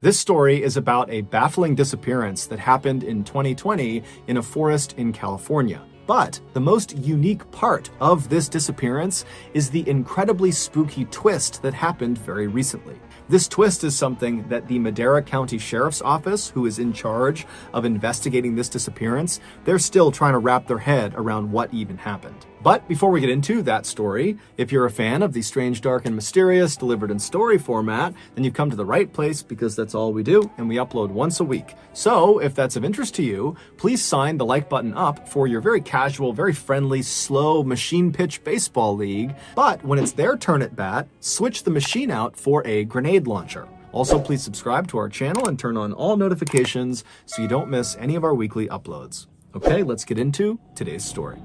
This story is about a baffling disappearance that happened in 2020 in a forest in California. But the most unique part of this disappearance is the incredibly spooky twist that happened very recently. This twist is something that the Madera County Sheriff's Office, who is in charge of investigating this disappearance, they're still trying to wrap their head around what even happened. But before we get into that story, if you're a fan of the strange, dark, and mysterious delivered in story format, then you've come to the right place because that's all we do, and we upload once a week. So if that's of interest to you, please sign the like button up for your very casual, very friendly, slow machine pitch baseball league. But when it's their turn at bat, switch the machine out for a grenade launcher. Also, please subscribe to our channel and turn on all notifications so you don't miss any of our weekly uploads. Okay, let's get into today's story.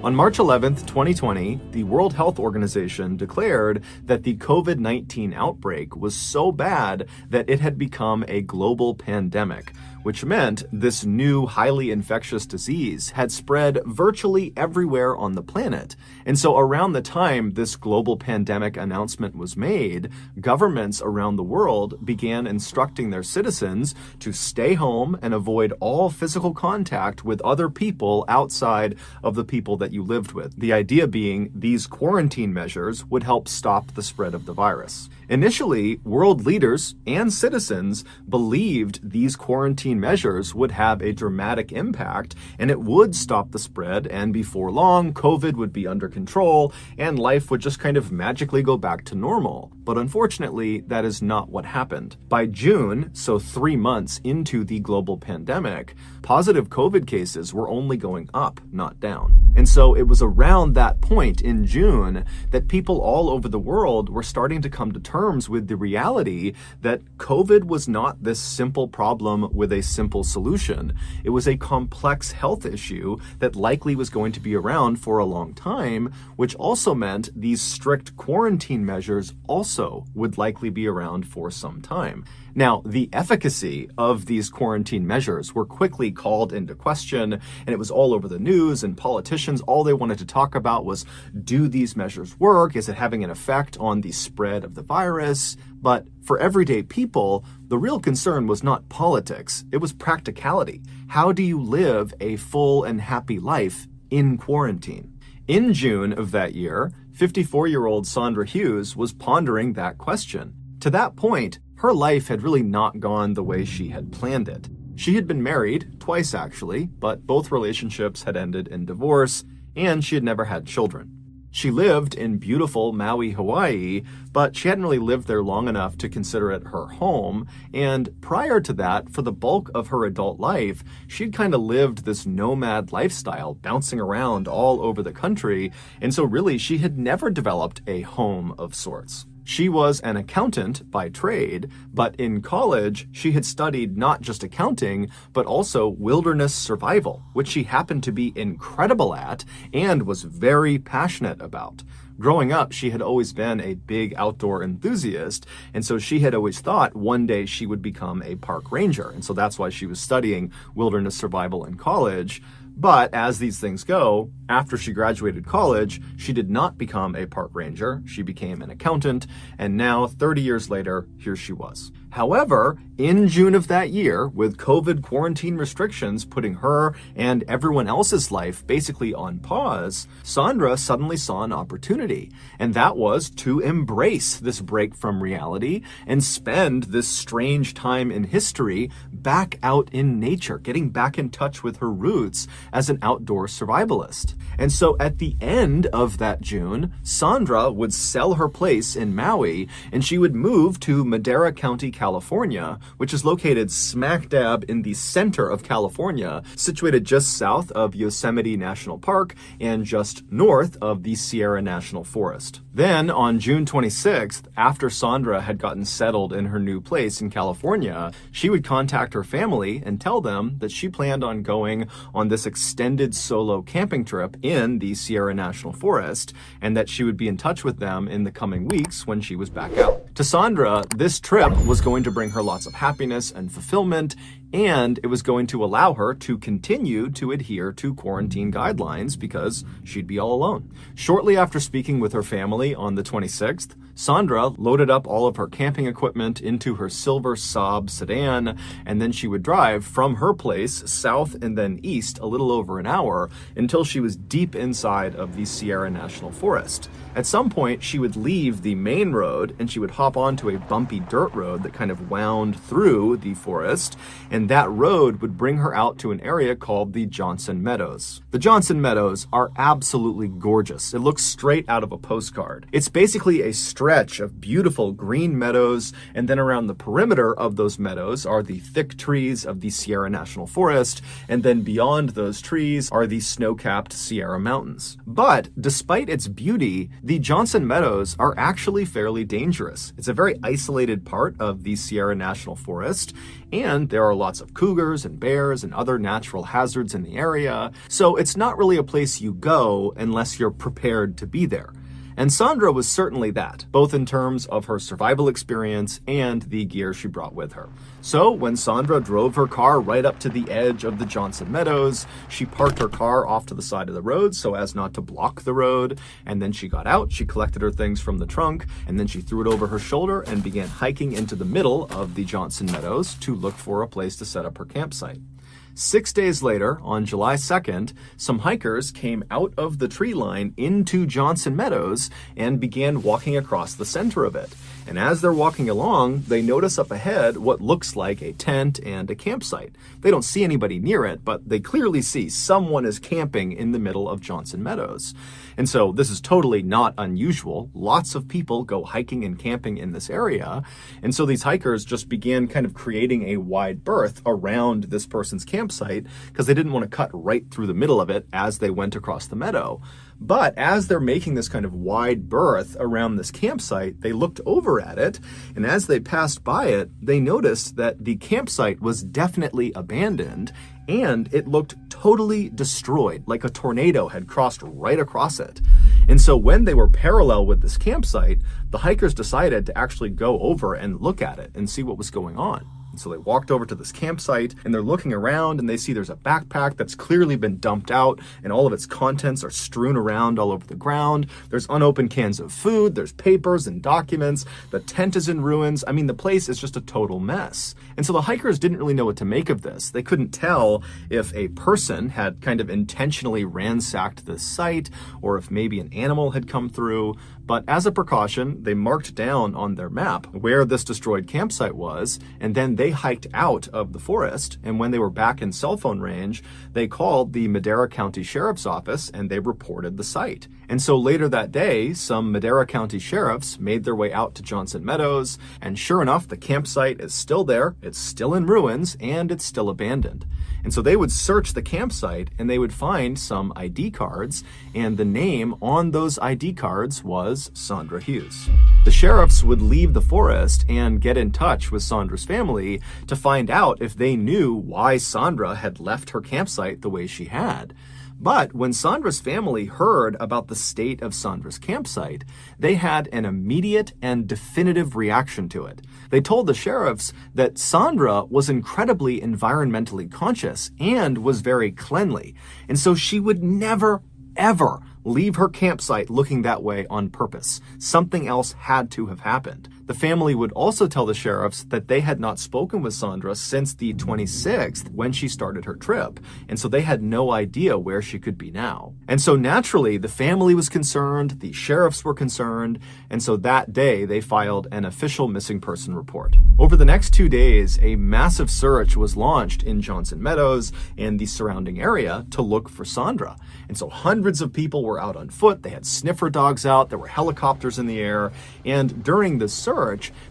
On March 11th, 2020, the World Health Organization declared that the COVID-19 outbreak was so bad that it had become a global pandemic, which meant this new highly infectious disease had spread virtually everywhere on the planet. And so around the time this global pandemic announcement was made, governments around the world began instructing their citizens to stay home and avoid all physical contact with other people outside of the people that you lived with. The idea being these quarantine measures would help stop the spread of the virus. Initially, world leaders and citizens believed these quarantine measures would have a dramatic impact and it would stop the spread, and before long, COVID would be under control and life would just kind of magically go back to normal. But unfortunately, that is not what happened. By June, so 3 months into the global pandemic, positive COVID cases were only going up, not down. And so it was around that point in June that people all over the world were starting to come to terms with the reality that COVID was not this simple problem with a simple solution. It was a complex health issue that likely was going to be around for a long time, which also meant these strict quarantine measures also would likely be around for some time. Now, the efficacy of these quarantine measures were quickly called into question, and it was all over the news, and politicians, all they wanted to talk about was, do these measures work? Is it having an effect on the spread of the virus? But for everyday people, the real concern was not politics, it was practicality. How do you live a full and happy life in quarantine? In June of that year, 54-year-old Sandra Hughes was pondering that question. To that point, her life had really not gone the way she had planned it. She had been married, twice actually, but both relationships had ended in divorce, and she had never had children. She lived in beautiful Maui, Hawaii, but she hadn't really lived there long enough to consider it her home, and prior to that, for the bulk of her adult life, she'd kind of lived this nomad lifestyle, bouncing around all over the country, and so really she had never developed a home of sorts. She was an accountant by trade, but in college, she had studied not just accounting, but also wilderness survival, which she happened to be incredible at and was very passionate about. Growing up, she had always been a big outdoor enthusiast, and so she had always thought one day she would become a park ranger, and so that's why she was studying wilderness survival in college. But as these things go, after she graduated college, she did not become a park ranger. She became an accountant, and now, 30 years later, here she was. However, in June of that year, with COVID quarantine restrictions putting her and everyone else's life basically on pause, Sandra suddenly saw an opportunity, and that was to embrace this break from reality and spend this strange time in history back out in nature, getting back in touch with her roots as an outdoor survivalist. And so at the end of that June, Sandra would sell her place in Maui and she would move to Madera County, California, which is located smack dab in the center of California, situated just south of Yosemite National Park and just north of the Sierra National Forest. Then on June 26th, after Sandra had gotten settled in her new place in California, she would contact her family and tell them that she planned on going on this extended solo camping trip in the Sierra National Forest, and that she would be in touch with them in the coming weeks when she was back out. To Sandra, this trip was going to bring her lots of happiness and fulfillment, and it was going to allow her to continue to adhere to quarantine guidelines because she'd be all alone. Shortly after speaking with her family on the 26th, Sandra loaded up all of her camping equipment into her silver Saab sedan, and then she would drive from her place south and then east a little over an hour until she was deep inside of the Sierra National Forest. At some point, she would leave the main road and she would hop onto a bumpy dirt road that kind of wound through the forest, and that road would bring her out to an area called the Johnson Meadows. The Johnson Meadows are absolutely gorgeous. It looks straight out of a postcard. It's basically a stretch of beautiful green meadows, and then around the perimeter of those meadows are the thick trees of the Sierra National Forest, and then beyond those trees are the snow-capped Sierra Mountains. But despite its beauty, the Johnson Meadows are actually fairly dangerous. It's a very isolated part of the Sierra National Forest, and there are lots of cougars and bears and other natural hazards in the area, so it's not really a place you go unless you're prepared to be there. And Sandra was certainly that, both in terms of her survival experience and the gear she brought with her. So when Sandra drove her car right up to the edge of the Johnson Meadows, she parked her car off to the side of the road so as not to block the road, and then she got out, she collected her things from the trunk, and then she threw it over her shoulder and began hiking into the middle of the Johnson Meadows to look for a place to set up her campsite. 6 days later, on July 2nd, some hikers came out of the tree line into Johnson Meadows and began walking across the center of it. And as they're walking along, they notice up ahead what looks like a tent and a campsite. They don't see anybody near it, but they clearly see someone is camping in the middle of Johnson Meadows. And so this is totally not unusual. Lots of people go hiking and camping in this area. And so these hikers just began kind of creating a wide berth around this person's campsite because they didn't want to cut right through the middle of it as they went across the meadow. But as they're making this kind of wide berth around this campsite, they looked over at it, and as they passed by it, they noticed that the campsite was definitely abandoned, and it looked totally destroyed, like a tornado had crossed right across it. And so when they were parallel with this campsite, the hikers decided to actually go over and look at it and see what was going on. And so they walked over to this campsite and they're looking around and they see there's a backpack that's clearly been dumped out and all of its contents are strewn around all over the ground. There's unopened cans of food, there's papers and documents, the tent is in ruins. I mean, the place is just a total mess. And so the hikers didn't really know what to make of this. They couldn't tell if a person had kind of intentionally ransacked this site or if maybe an animal had come through. But as a precaution, they marked down on their map where this destroyed campsite was, and then they hiked out of the forest, and when they were back in cell phone range, they called the Madera County Sheriff's Office and they reported the site. And so later that day, some Madera County sheriffs made their way out to Johnson Meadows, and sure enough, the campsite is still there, it's still in ruins, and it's still abandoned. And so they would search the campsite and they would find some ID cards, and the name on those ID cards was Sandra Hughes. The sheriffs would leave the forest and get in touch with Sandra's family to find out if they knew why Sandra had left her campsite the way she had. But when Sandra's family heard about the state of Sandra's campsite, they had an immediate and definitive reaction to it. They told the sheriffs that Sandra was incredibly environmentally conscious and was very cleanly, and so she would never, ever leave her campsite looking that way on purpose. Something else had to have happened. The family would also tell the sheriffs that they had not spoken with Sandra since the 26th when she started her trip, and so they had no idea where she could be now. And so naturally, the family was concerned, the sheriffs were concerned, and so that day they filed an official missing person report. Over the next 2 days, a massive search was launched in Johnson Meadows and the surrounding area to look for Sandra. And so hundreds of people were out on foot, they had sniffer dogs out, there were helicopters in the air, and during the search,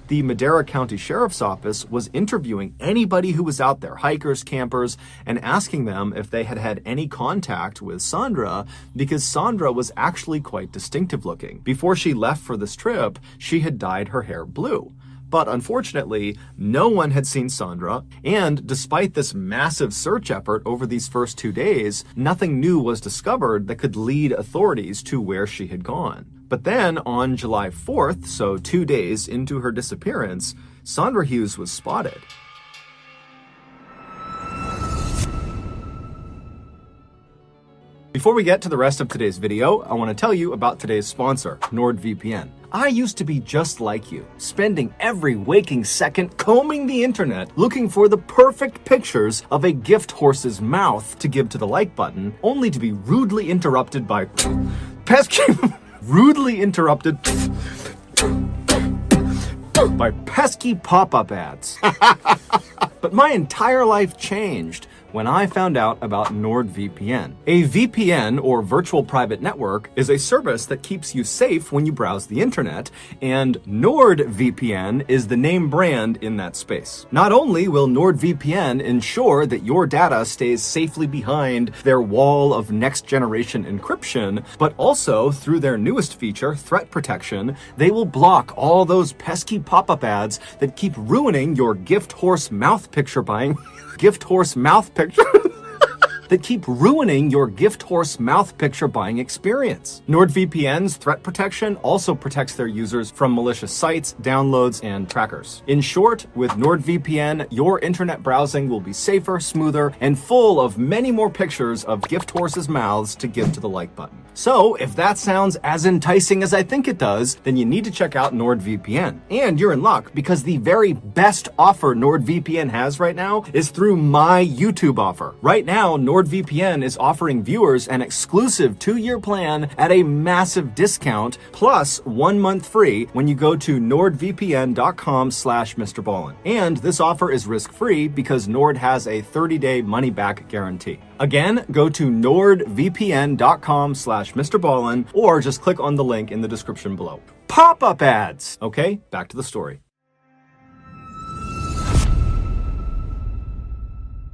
the Madera County Sheriff's Office was interviewing anybody who was out there, hikers, campers, and asking them if they had had any contact with Sandra, because Sandra was actually quite distinctive looking. Before she left for this trip, she had dyed her hair blue. But unfortunately, no one had seen Sandra, and despite this massive search effort over these first 2 days, nothing new was discovered that could lead authorities to where she had gone. But then on July 4th, so 2 days into her disappearance, Sandra Hughes was spotted. Before we get to the rest of today's video, I want to tell you about today's sponsor, NordVPN. I used to be just like you, spending every waking second combing the internet looking for the perfect pictures of a gift horse's mouth to give to the like button, only to be rudely interrupted by pesky pop-up ads. But my entire life changed when I found out about NordVPN. A VPN, or virtual private network, is a service that keeps you safe when you browse the internet, and NordVPN is the name brand in that space. Not only will NordVPN ensure that your data stays safely behind their wall of next-generation encryption, but also, through their newest feature, Threat Protection, they will block all those pesky pop-up ads that keep ruining your gift horse mouth picture buying that keep ruining your gift horse mouth picture buying experience. NordVPN's Threat Protection also protects their users from malicious sites, downloads, and trackers. In short, with NordVPN, your internet browsing will be safer, smoother, and full of many more pictures of gift horses' mouths to give to the like button. So, if that sounds as enticing as I think it does, then you need to check out NordVPN. And you're in luck, because the very best offer NordVPN has right now is through my YouTube offer. Right now, NordVPN is offering viewers an exclusive 2-year plan at a massive discount, plus 1 month free when you go to nordvpn.com/Mrballen. And this offer is risk-free because Nord has a 30-day money-back guarantee. Again, go to nordvpn.com/Mrballen or just click on the link in the description below. Pop-up ads! Okay, back to the story.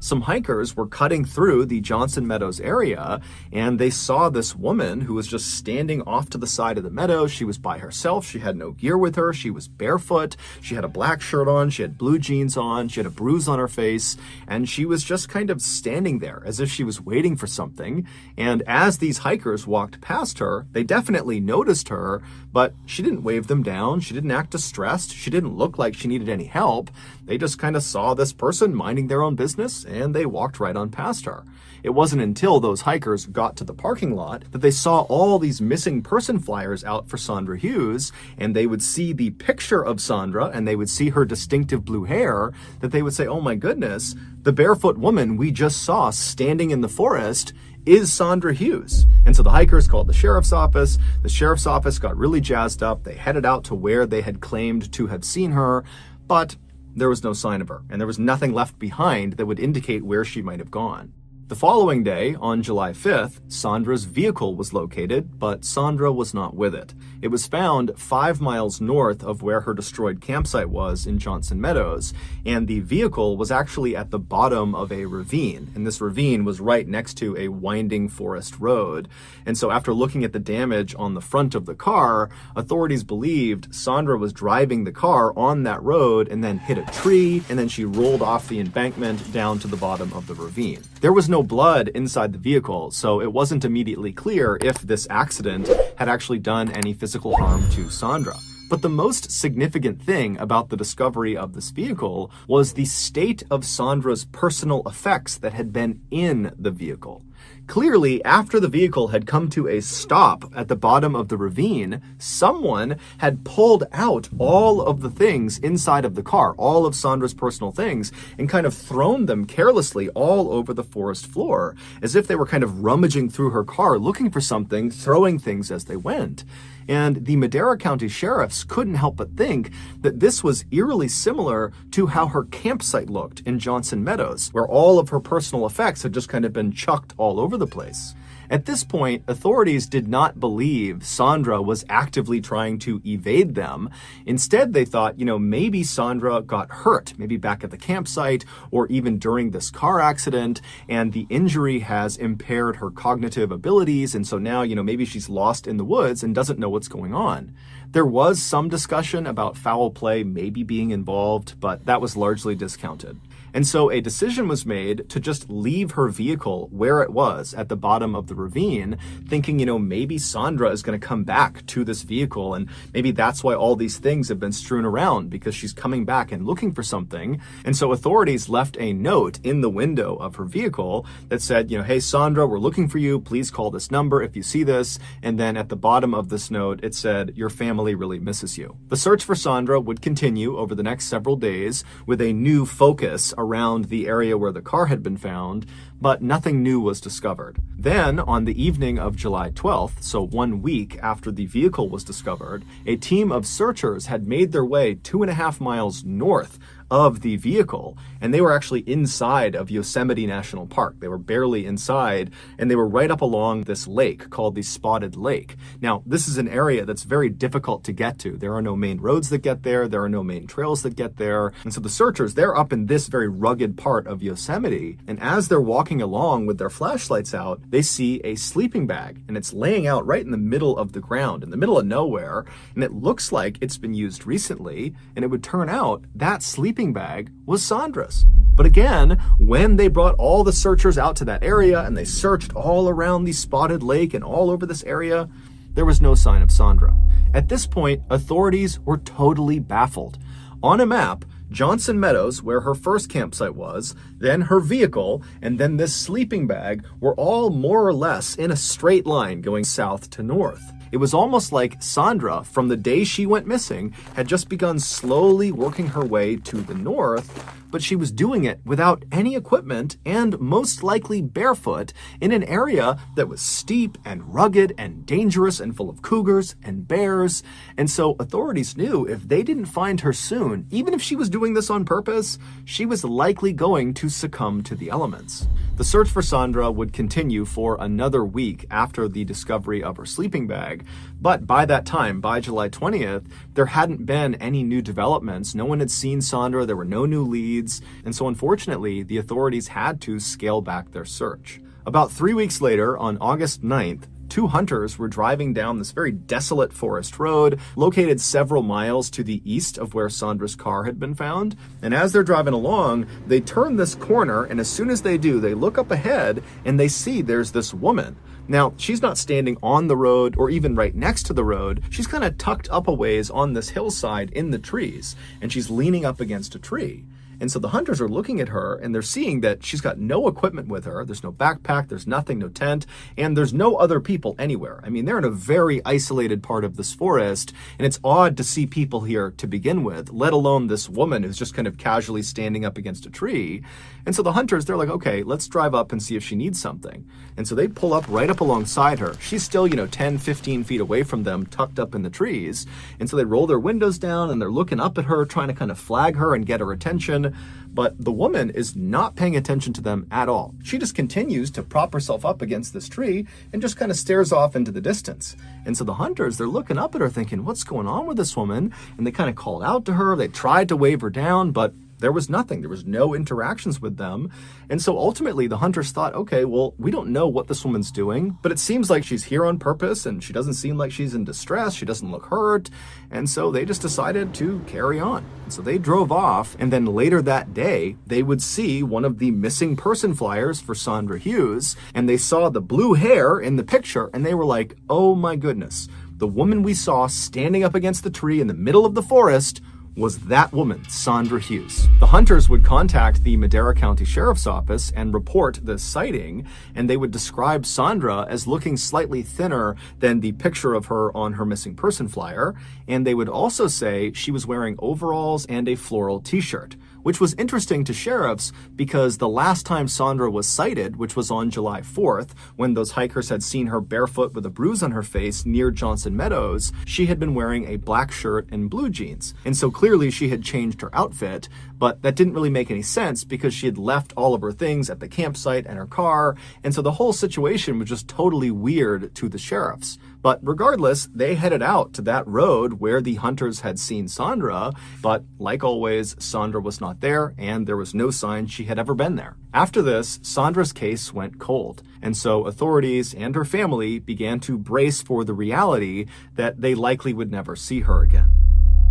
Some hikers were cutting through the Johnson Meadows area, and they saw this woman who was just standing off to the side of the meadow. She was by herself. She had no gear with her. She was barefoot. She had a black shirt on. She had blue jeans on. She had a bruise on her face, and she was just kind of standing there as if she was waiting for something. And as these hikers walked past her, they definitely noticed her, but she didn't wave them down. She didn't act distressed. She didn't look like she needed any help. They just kind of saw this person minding their own business, and they walked right on past her. It wasn't until those hikers got to the parking lot that they saw all these missing person flyers out for Sandra Hughes, and they would see the picture of Sandra, and they would see her distinctive blue hair, that they would say, oh my goodness, the barefoot woman we just saw standing in the forest is Sandra Hughes. And so the hikers called the sheriff's office. The sheriff's office got really jazzed up. They headed out to where they had claimed to have seen her, but there was no sign of her, and there was nothing left behind that would indicate where she might have gone. The following day, on July 5th, Sandra's vehicle was located, but Sandra was not with it. It was found 5 miles north of where her destroyed campsite was in Johnson Meadows, and the vehicle was actually at the bottom of a ravine, and this ravine was right next to a winding forest road. And so after looking at the damage on the front of the car, authorities believed Sandra was driving the car on that road and then hit a tree, and then she rolled off the embankment down to the bottom of the ravine. There was no blood inside the vehicle, so it wasn't immediately clear if this accident had actually done any physical harm to Sandra. But the most significant thing about the discovery of this vehicle was the state of Sandra's personal effects that had been in the vehicle. Clearly, after the vehicle had come to a stop at the bottom of the ravine, someone had pulled out all of the things inside of the car, all of Sandra's personal things, and kind of thrown them carelessly all over the forest floor, as if they were kind of rummaging through her car looking for something, throwing things as they went. And the Madera County sheriffs couldn't help but think that this was eerily similar to how her campsite looked in Johnson Meadows, where all of her personal effects had just kind of been chucked all over the place. At this point, authorities did not believe Sandra was actively trying to evade them. Instead, they thought, maybe Sandra got hurt, maybe back at the campsite or even during this car accident, and the injury has impaired her cognitive abilities, and so now, maybe she's lost in the woods and doesn't know what's going on. There was some discussion about foul play maybe being involved, but that was largely discounted. And so a decision was made to just leave her vehicle where it was at the bottom of the ravine, thinking, maybe Sandra is going to come back to this vehicle, and maybe that's why all these things have been strewn around, because she's coming back and looking for something. And so authorities left a note in the window of her vehicle that said, hey, Sandra, we're looking for you. Please call this number if you see this. And then at the bottom of this note, it said, your family really misses you. The search for Sandra would continue over the next several days with a new focus around the area where the car had been found, but nothing new was discovered. Then, on the evening of July 12th, so 1 week after the vehicle was discovered, a team of searchers had made their way 2.5 miles north of the vehicle, and they were actually inside of Yosemite National Park. They were barely inside, and they were right up along this lake called the Spotted Lake. Now, this is an area that's very difficult to get to. There are no main roads that get there. There are no main trails that get there. And so the searchers, they're up in this very rugged part of Yosemite, and as they're walking along with their flashlights out, they see a sleeping bag, and it's laying out right in the middle of the ground, in the middle of nowhere, and it looks like it's been used recently, and it would turn out that sleeping bag was Sandra's. But again, when they brought all the searchers out to that area and they searched all around the Spotted Lake and all over this area, there was no sign of Sandra. At this point, authorities were totally baffled. On a map, Johnson Meadows, where her first campsite was, then her vehicle, and then this sleeping bag were all more or less in a straight line going south to north. It was almost like Sandra, from the day she went missing, had just begun slowly working her way to the north, but she was doing it without any equipment and most likely barefoot in an area that was steep and rugged and dangerous and full of cougars and bears. And so authorities knew if they didn't find her soon, even if she was doing this on purpose, she was likely going to succumb to the elements. The search for Sandra would continue for another week after the discovery of her sleeping bag, but by that time, by July 20th, there hadn't been any new developments. No one had seen Sandra, there were no new leads, and so unfortunately, the authorities had to scale back their search. About 3 weeks later, on August 9th, 2 hunters were driving down this very desolate forest road, located several miles to the east of where Sandra's car had been found. And as they're driving along, they turn this corner, and as soon as they do, they look up ahead and they see there's this woman. Now, she's not standing on the road or even right next to the road. She's kind of tucked up a ways on this hillside in the trees, and she's leaning up against a tree. And so the hunters are looking at her and they're seeing that she's got no equipment with her. There's no backpack, there's nothing, no tent, and there's no other people anywhere. I mean, they're in a very isolated part of this forest, and it's odd to see people here to begin with, let alone this woman who's just kind of casually standing up against a tree. And so the hunters, they're like, okay, let's drive up and see if she needs something. And so they pull up right up alongside her. She's still, 10, 15 feet away from them, tucked up in the trees. And so they roll their windows down and they're looking up at her, trying to kind of flag her and get her attention. But the woman is not paying attention to them at all. She just continues to prop herself up against this tree and just kind of stares off into the distance. And so the hunters, they're looking up at her thinking, what's going on with this woman? And they kind of called out to her. They tried to wave her down, but there was nothing. There was no interactions with them. And so ultimately the hunters thought, okay, well, we don't know what this woman's doing, but it seems like she's here on purpose and she doesn't seem like she's in distress. She doesn't look hurt. And so they just decided to carry on. And so they drove off. And then later that day, they would see one of the missing person flyers for Sandra Hughes. And they saw the blue hair in the picture. And they were like, oh my goodness, the woman we saw standing up against the tree in the middle of the forest was that woman, Sandra Hughes. The hunters would contact the Madera County Sheriff's Office and report this sighting, and they would describe Sandra as looking slightly thinner than the picture of her on her missing person flyer, and they would also say she was wearing overalls and a floral t-shirt, which was interesting to sheriffs because the last time Sandra was sighted, which was on July 4th, when those hikers had seen her barefoot with a bruise on her face near Johnson Meadows, she had been wearing a black shirt and blue jeans. And so clearly she had changed her outfit, but that didn't really make any sense because she had left all of her things at the campsite and her car, and so the whole situation was just totally weird to the sheriffs. But regardless, they headed out to that road where the hunters had seen Sandra, but like always, Sandra was not there, and there was no sign she had ever been there. After this, Sandra's case went cold, and so authorities and her family began to brace for the reality that they likely would never see her again.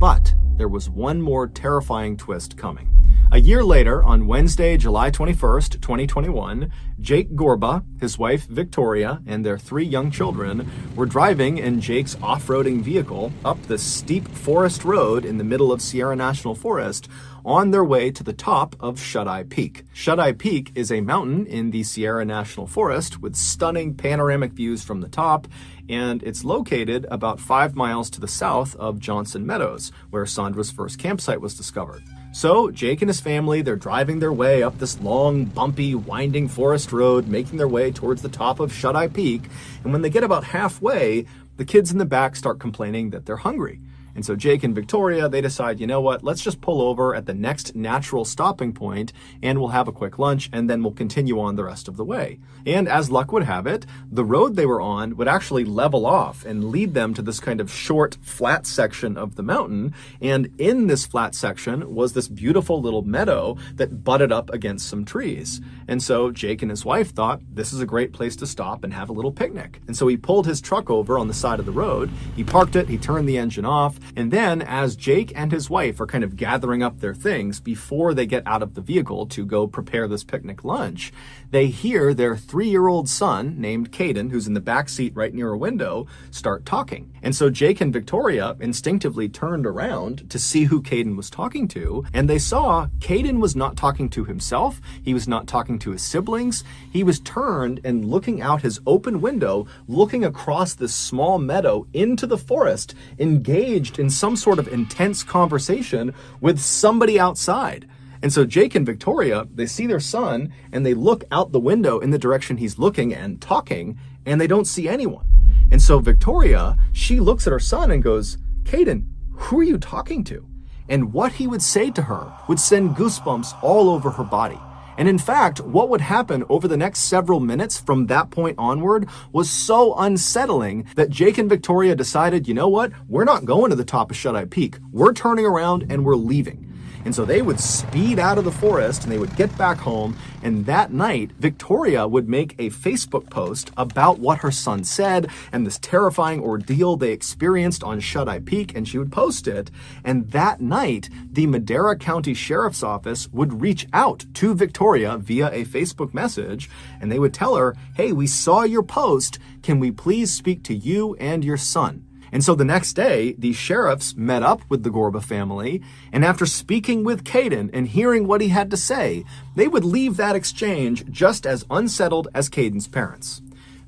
But there was one more terrifying twist coming. A year later, on Wednesday, July 21st, 2021, Jake Gorba, his wife Victoria, and their 3 young children were driving in Jake's off-roading vehicle up the steep forest road in the middle of Sierra National Forest on their way to the top of Shut-Eye Peak. Shut-Eye Peak is a mountain in the Sierra National Forest with stunning panoramic views from the top, and it's located about 5 miles to the south of Johnson Meadows, where Sandra's first campsite was discovered. So Jake and his family, they're driving their way up this long, bumpy, winding forest road, making their way towards the top of Shut-Eye Peak. And when they get about halfway, the kids in the back start complaining that they're hungry. And so Jake and Victoria, they decide, you know what, let's just pull over at the next natural stopping point and we'll have a quick lunch and then we'll continue on the rest of the way. And as luck would have it, the road they were on would actually level off and lead them to this kind of short, flat section of the mountain. And in this flat section was this beautiful little meadow that butted up against some trees. And so Jake and his wife thought this is a great place to stop and have a little picnic. And so he pulled his truck over on the side of the road, he parked it, he turned the engine off, and then as Jake and his wife are kind of gathering up their things before they get out of the vehicle to go prepare this picnic lunch, they hear their 3-year-old son, named Caden, who's in the back seat right near a window, start talking. And so Jake and Victoria instinctively turned around to see who Caden was talking to, and they saw Caden was not talking to himself, he was not talking to his siblings, he was turned and looking out his open window, looking across this small meadow into the forest, engaged in some sort of intense conversation with somebody outside. And so Jake and Victoria, they see their son and they look out the window in the direction he's looking and talking, and they don't see anyone. And so Victoria, she looks at her son and goes, "Caden, who are you talking to?" And what he would say to her would send goosebumps all over her body. And in fact, what would happen over the next several minutes from that point onward was so unsettling that Jake and Victoria decided, you know what, we're not going to the top of Shut-Eye Peak. We're turning around and we're leaving. And so they would speed out of the forest and they would get back home. And that night, Victoria would make a Facebook post about what her son said and this terrifying ordeal they experienced on Shut-Eye Peak, and she would post it. And that night, the Madera County Sheriff's Office would reach out to Victoria via a Facebook message, and they would tell her, "Hey, we saw your post. Can we please speak to you and your son?" And so the next day, the sheriffs met up with the Gorba family, and after speaking with Caden and hearing what he had to say, they would leave that exchange just as unsettled as Caden's parents.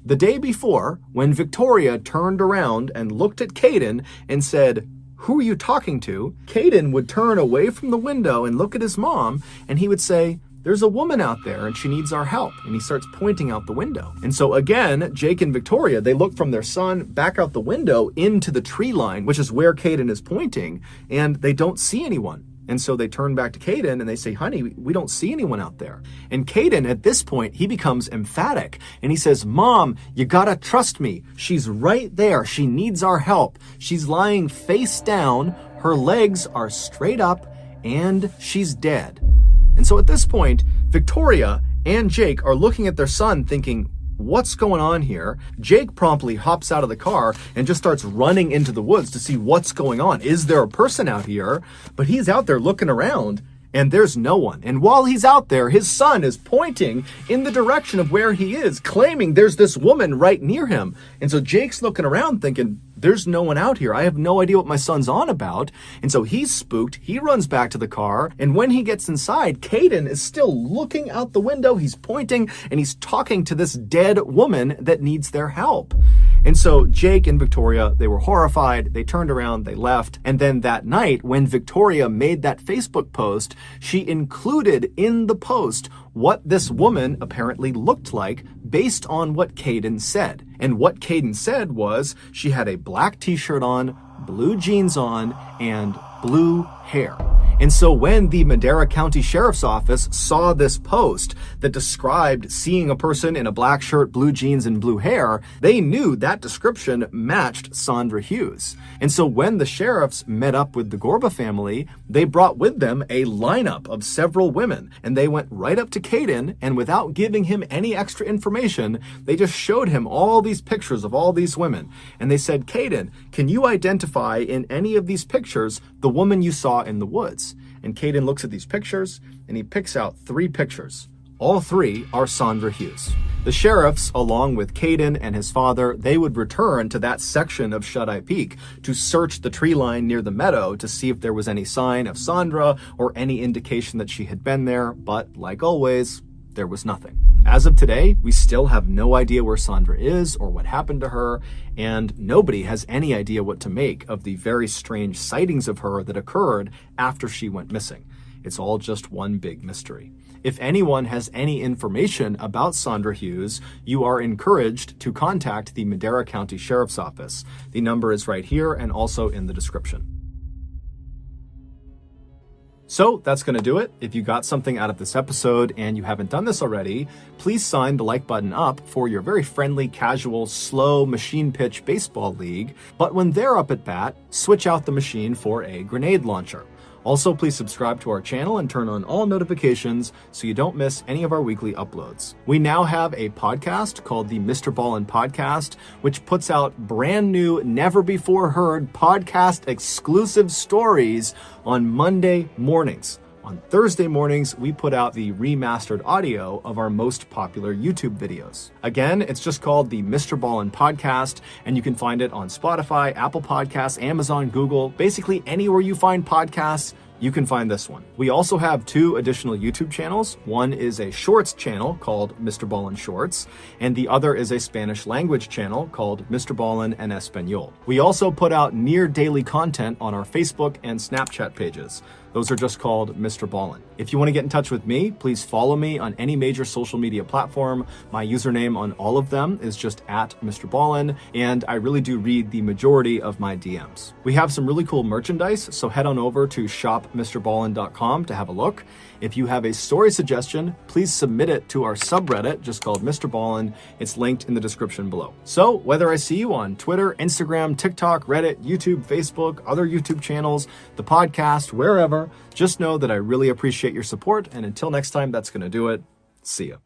The day before, when Victoria turned around and looked at Caden and said, "Who are you talking to?" Caden would turn away from the window and look at his mom, and he would say, "There's a woman out there and she needs our help." And he starts pointing out the window. And so again, Jake and Victoria, they look from their son back out the window into the tree line, which is where Caden is pointing, and they don't see anyone. And so they turn back to Caden and they say, "Honey, we don't see anyone out there." And Caden, at this point, he becomes emphatic and he says, "Mom, you gotta trust me. She's right there. She needs our help. She's lying face down. Her legs are straight up and she's dead." And so at this point, Victoria and Jake are looking at their son thinking, what's going on here? Jake promptly hops out of the car and just starts running into the woods to see what's going on. Is there a person out here? But he's out there looking around and there's no one. And while he's out there, his son is pointing in the direction of where he is, claiming there's this woman right near him. And so Jake's looking around thinking, there's no one out here. I have no idea what my son's on about. And so he's spooked. He runs back to the car. And when he gets inside, Caden is still looking out the window. He's pointing and he's talking to this dead woman that needs their help. And so Jake and Victoria, they were horrified. They turned around, they left. And then that night, when Victoria made that Facebook post, she included in the post what this woman apparently looked like based on what Caden said. And what Caden said was she had a black t-shirt on, blue jeans on, and blue hair. And so when the Madera County Sheriff's Office saw this post that described seeing a person in a black shirt, blue jeans, and blue hair, they knew that description matched Sandra Hughes. And so when the sheriffs met up with the Gorba family, they brought with them a lineup of several women, and they went right up to Caden, and without giving him any extra information, they just showed him all these pictures of all these women. And they said, "Caden, can you identify in any of these pictures the woman you saw in the woods?" And Caden looks at these pictures, and he picks out 3 pictures. All 3 are Sandra Hughes. The sheriffs, along with Caden and his father, they would return to that section of Shut-Eye Peak to search the tree line near the meadow to see if there was any sign of Sandra or any indication that she had been there, but like always, there was nothing. As of today, we still have no idea where Sandra is or what happened to her, and nobody has any idea what to make of the very strange sightings of her that occurred after she went missing. It's all just one big mystery. If anyone has any information about Sandra Hughes, you are encouraged to contact the Madera County Sheriff's Office. The number is right here and also in the description. So that's going to do it. If you got something out of this episode and you haven't done this already, please sign the like button up for your very friendly, casual, slow machine pitch baseball league. But when they're up at bat, switch out the machine for a grenade launcher. Also, please subscribe to our channel and turn on all notifications so you don't miss any of our weekly uploads. We now have a podcast called the Mrballen Podcast, which puts out brand new, never before heard podcast exclusive stories on Monday mornings. On Thursday mornings, we put out the remastered audio of our most popular YouTube videos. Again, it's just called the Mrballen Podcast, and you can find it on Spotify, Apple Podcasts, Amazon, Google, basically anywhere you find podcasts, you can find this one. We also have 2 additional YouTube channels. One is a shorts channel called Mrballen Shorts, and the other is a Spanish language channel called Mrballen en Español. We also put out near daily content on our Facebook and Snapchat pages. Those are just called Mrballen. If you want to get in touch with me, please follow me on any major social media platform. My username on all of them is just @Mrballen, and I really do read the majority of my DMs. We have some really cool merchandise, so head on over to shopmrballen.com to have a look. If you have a story suggestion, please submit it to our subreddit, just called Mrballen. It's linked in the description below. So whether I see you on Twitter, Instagram, TikTok, Reddit, YouTube, Facebook, other YouTube channels, the podcast, wherever, just know that I really appreciate your support. And until next time, that's going to do it. See ya.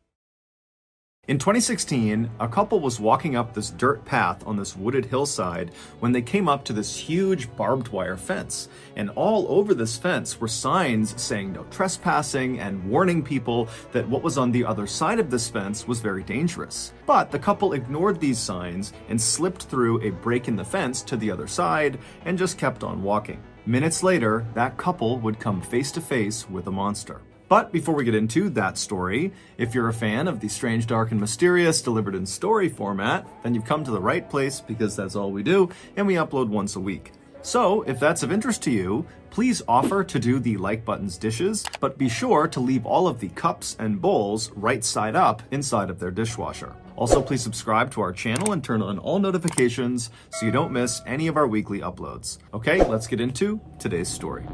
In 2016, a couple was walking up this dirt path on this wooded hillside when they came up to this huge barbed wire fence. And all over this fence were signs saying no trespassing and warning people that what was on the other side of this fence was very dangerous. But the couple ignored these signs and slipped through a break in the fence to the other side and just kept on walking. Minutes later, that couple would come face to face with a monster. But before we get into that story, if you're a fan of the strange, dark, and mysterious delivered in story format, then you've come to the right place because that's all we do, and we upload once a week. So if that's of interest to you, please offer to do the like button's dishes, but be sure to leave all of the cups and bowls right side up inside of their dishwasher. Also, please subscribe to our channel and turn on all notifications so you don't miss any of our weekly uploads. Okay, let's get into today's story.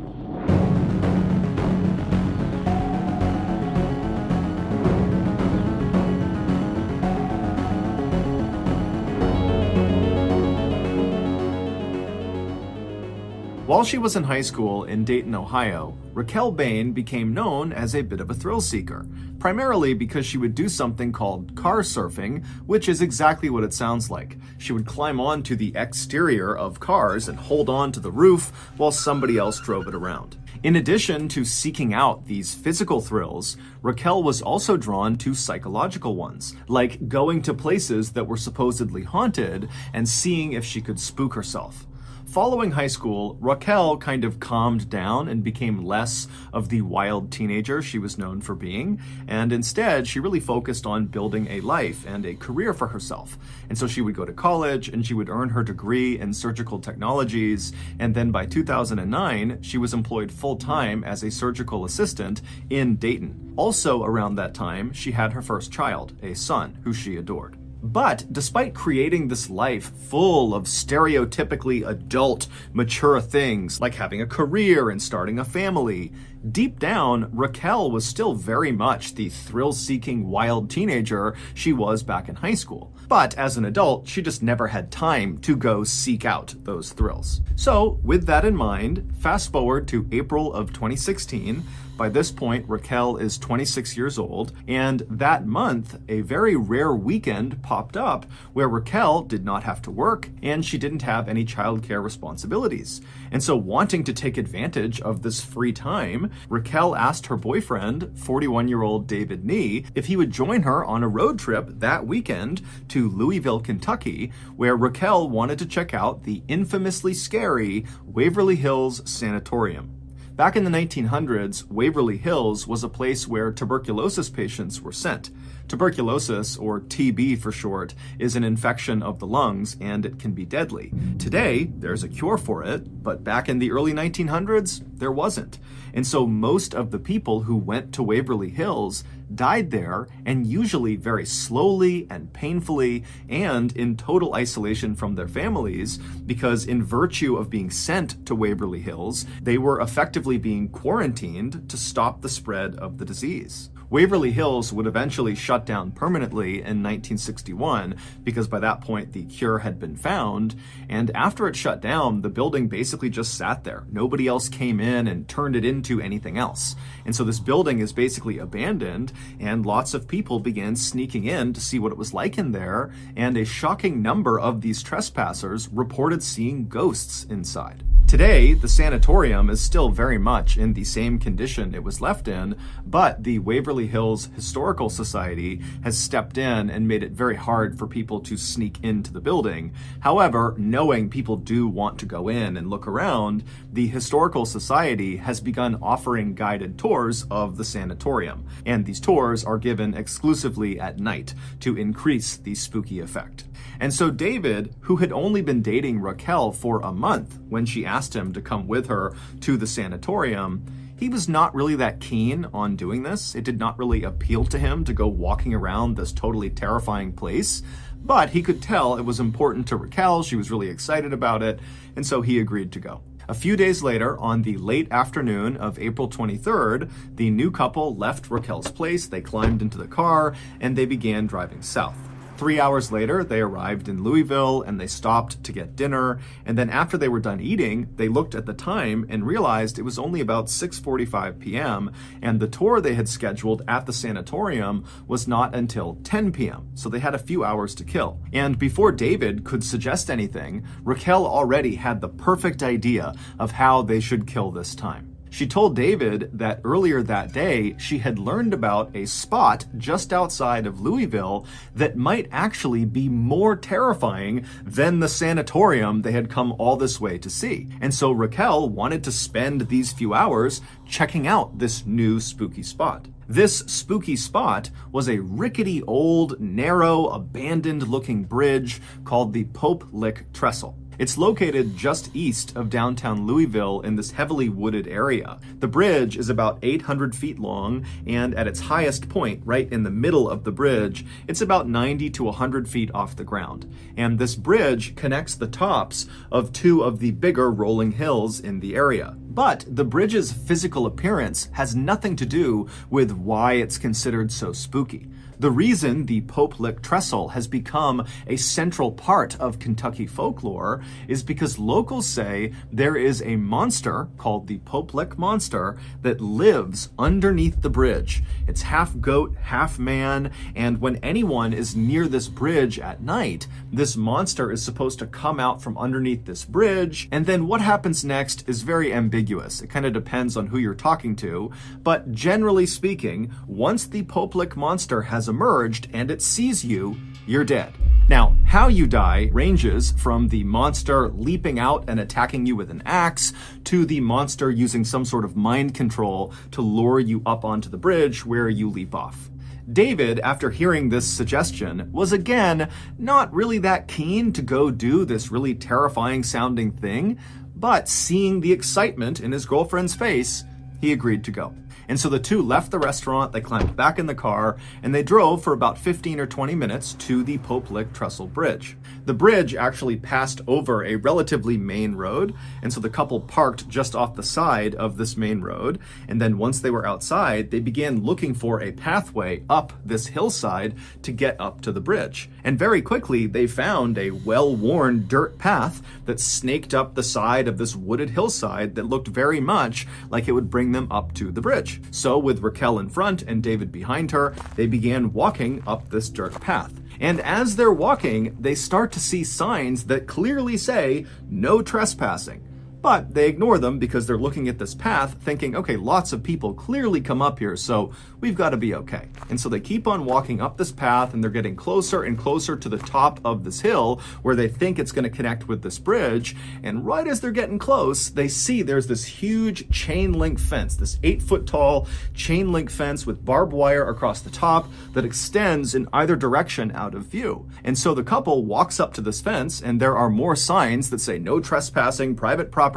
While she was in high school in Dayton, Ohio, Raquel Bain became known as a bit of a thrill seeker, primarily because she would do something called car surfing, which is exactly what it sounds like. She would climb onto the exterior of cars and hold on to the roof while somebody else drove it around. In addition to seeking out these physical thrills, Raquel was also drawn to psychological ones, like going to places that were supposedly haunted and seeing if she could spook herself. Following high school, Raquel kind of calmed down and became less of the wild teenager she was known for being, and instead she really focused on building a life and a career for herself. And so she would go to college and she would earn her degree in surgical technologies, and then by 2009 she was employed full-time as a surgical assistant in Dayton. Also around that time, she had her first child, a son, who she adored. But despite creating this life full of stereotypically adult, mature things like having a career and starting a family, deep down, Raquel was still very much the thrill-seeking wild teenager she was back in high school. But as an adult, she just never had time to go seek out those thrills. So with that in mind, fast forward to April of 2016, By this point, Raquel is 26 years old, and that month, a very rare weekend popped up where Raquel did not have to work and she didn't have any childcare responsibilities. And so, wanting to take advantage of this free time, Raquel asked her boyfriend, 41-year-old David Nee, if he would join her on a road trip that weekend to Louisville, Kentucky, where Raquel wanted to check out the infamously scary Waverly Hills Sanatorium. Back in the 1900s, Waverly Hills was a place where tuberculosis patients were sent. Tuberculosis, or TB for short, is an infection of the lungs and it can be deadly. Today, there's a cure for it, but back in the early 1900s, there wasn't. And so most of the people who went to Waverly Hills died there, and usually very slowly and painfully and in total isolation from their families, because in virtue of being sent to Waverly Hills, they were effectively being quarantined to stop the spread of the disease. Waverly Hills would eventually shut down permanently in 1961 because by that point the cure had been found, and after it shut down, the building basically just sat there. Nobody else came in and turned it into anything else. And so this building is basically abandoned, and lots of people began sneaking in to see what it was like in there, and a shocking number of these trespassers reported seeing ghosts inside. Today, the sanatorium is still very much in the same condition it was left in, but the Waverly Hills Historical Society has stepped in and made it very hard for people to sneak into the building. However, knowing people do want to go in and look around, the Historical Society has begun offering guided tours of the sanatorium, and these tours are given exclusively at night to increase the spooky effect. And so David, who had only been dating Raquel for a month when she asked him to come with her to the sanatorium, he was not really that keen on doing this. It did not really appeal to him to go walking around this totally terrifying place, but he could tell it was important to Raquel. She was really excited about it, and so he agreed to go. A few days later, on the late afternoon of April 23rd, the new couple left Raquel's place, they climbed into the car, and they began driving south. 3 hours later, they arrived in Louisville and they stopped to get dinner. And then after they were done eating, they looked at the time and realized it was only about 6:45 p.m. and the tour they had scheduled at the sanatorium was not until 10 p.m. So they had a few hours to kill. And before David could suggest anything, Raquel already had the perfect idea of how they should kill this time. She told David that earlier that day, she had learned about a spot just outside of Louisville that might actually be more terrifying than the sanatorium they had come all this way to see. And so Raquel wanted to spend these few hours checking out this new spooky spot. This spooky spot was a rickety old, narrow, abandoned-looking bridge called the Pope Lick Trestle. It's located just east of downtown Louisville in this heavily wooded area. The bridge is about 800 feet long, and at its highest point, right in the middle of the bridge, it's about 90 to 100 feet off the ground. And this bridge connects the tops of two of the bigger rolling hills in the area. But the bridge's physical appearance has nothing to do with why it's considered so spooky. The reason the Pope Lick Trestle has become a central part of Kentucky folklore is because locals say there is a monster called the Pope Lick Monster that lives underneath the bridge. It's half goat, half man, and when anyone is near this bridge at night, this monster is supposed to come out from underneath this bridge, and then what happens next is very ambiguous. It kind of depends on who you're talking to, but generally speaking, once the Pope Lick Monster has emerged and it sees you, you're dead. Now, how you die ranges from the monster leaping out and attacking you with an axe to the monster using some sort of mind control to lure you up onto the bridge where you leap off. David, after hearing this suggestion, was again not really that keen to go do this really terrifying sounding thing, but seeing the excitement in his girlfriend's face, he agreed to go. And so the two left the restaurant, they climbed back in the car, and they drove for about 15 or 20 minutes to the Pope Lick Trestle Bridge. The bridge actually passed over a relatively main road, and so the couple parked just off the side of this main road, and then once they were outside, they began looking for a pathway up this hillside to get up to the bridge. And very quickly, they found a well-worn dirt path that snaked up the side of this wooded hillside that looked very much like it would bring them up to the bridge. bridge. So with Raquel in front and David behind her, they began walking up this dirt path. And as they're walking, they start to see signs that clearly say, "No trespassing." But they ignore them because they're looking at this path thinking, okay, lots of people clearly come up here, so we've got to be okay. And so they keep on walking up this path, and they're getting closer and closer to the top of this hill where they think it's going to connect with this bridge. And right as they're getting close, they see there's this huge chain link fence, this 8-foot tall chain link fence with barbed wire across the top that extends in either direction out of view. And so the couple walks up to this fence, and there are more signs that say no trespassing, private property,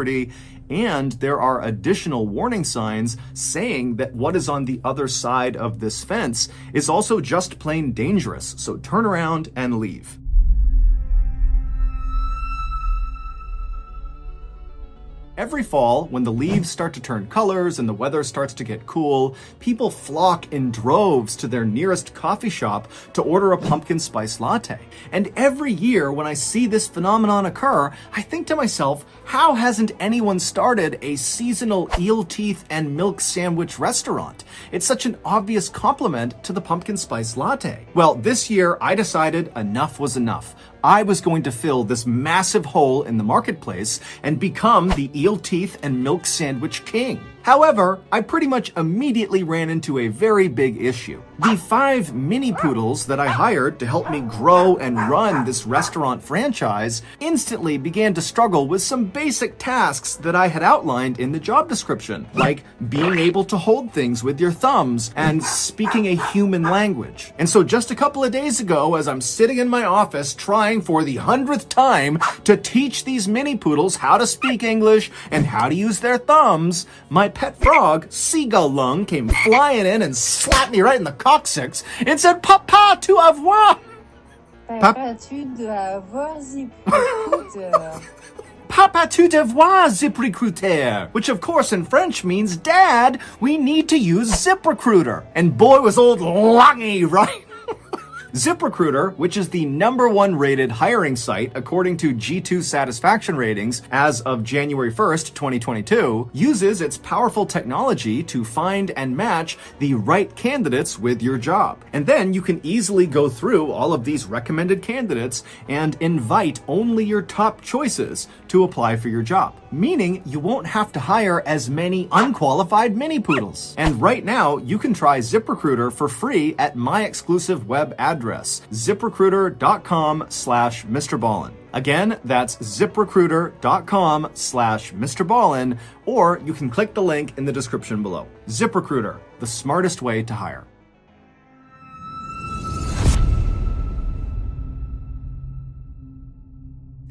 and there are additional warning signs saying that what is on the other side of this fence is also just plain dangerous, so turn around and leave. Every fall, when the leaves start to turn colors and the weather starts to get cool, people flock in droves to their nearest coffee shop to order a pumpkin spice latte. And every year when I see this phenomenon occur, I think to myself, how hasn't anyone started a seasonal eel teeth and milk sandwich restaurant? It's such an obvious compliment to the pumpkin spice latte. Well, this year I decided enough was enough. I was going to fill this massive hole in the marketplace and become the eel teeth and milk sandwich king. However, I pretty much immediately ran into a very big issue. The 5 mini poodles that I hired to help me grow and run this restaurant franchise instantly began to struggle with some basic tasks that I had outlined in the job description, like being able to hold things with your thumbs and speaking a human language. And so just a couple of days ago, as I'm sitting in my office trying for the 100th time to teach these mini poodles how to speak English and how to use their thumbs, my pet frog, Seagull Lung, came flying in and slapped me right in the coccyx and said, "Papa, tu avoir." Papa, tu dois avoir ziprecruiter. Papa, tu devoir ZipRecruiter, which of course in French means, Dad, we need to use ZipRecruiter. And boy was old Lungy right. ZipRecruiter, which is the #1 rated hiring site according to G2 satisfaction ratings as of January 1st, 2022, uses its powerful technology to find and match the right candidates with your job. And then you can easily go through all of these recommended candidates and invite only your top choices to apply for your job, meaning you won't have to hire as many unqualified mini poodles. And right now, you can try ZipRecruiter for free at my exclusive web address, ziprecruiter.com/Mrballen. Again, that's ziprecruiter.com/Mrballen, or you can click the link in the description below. ZipRecruiter, the smartest way to hire.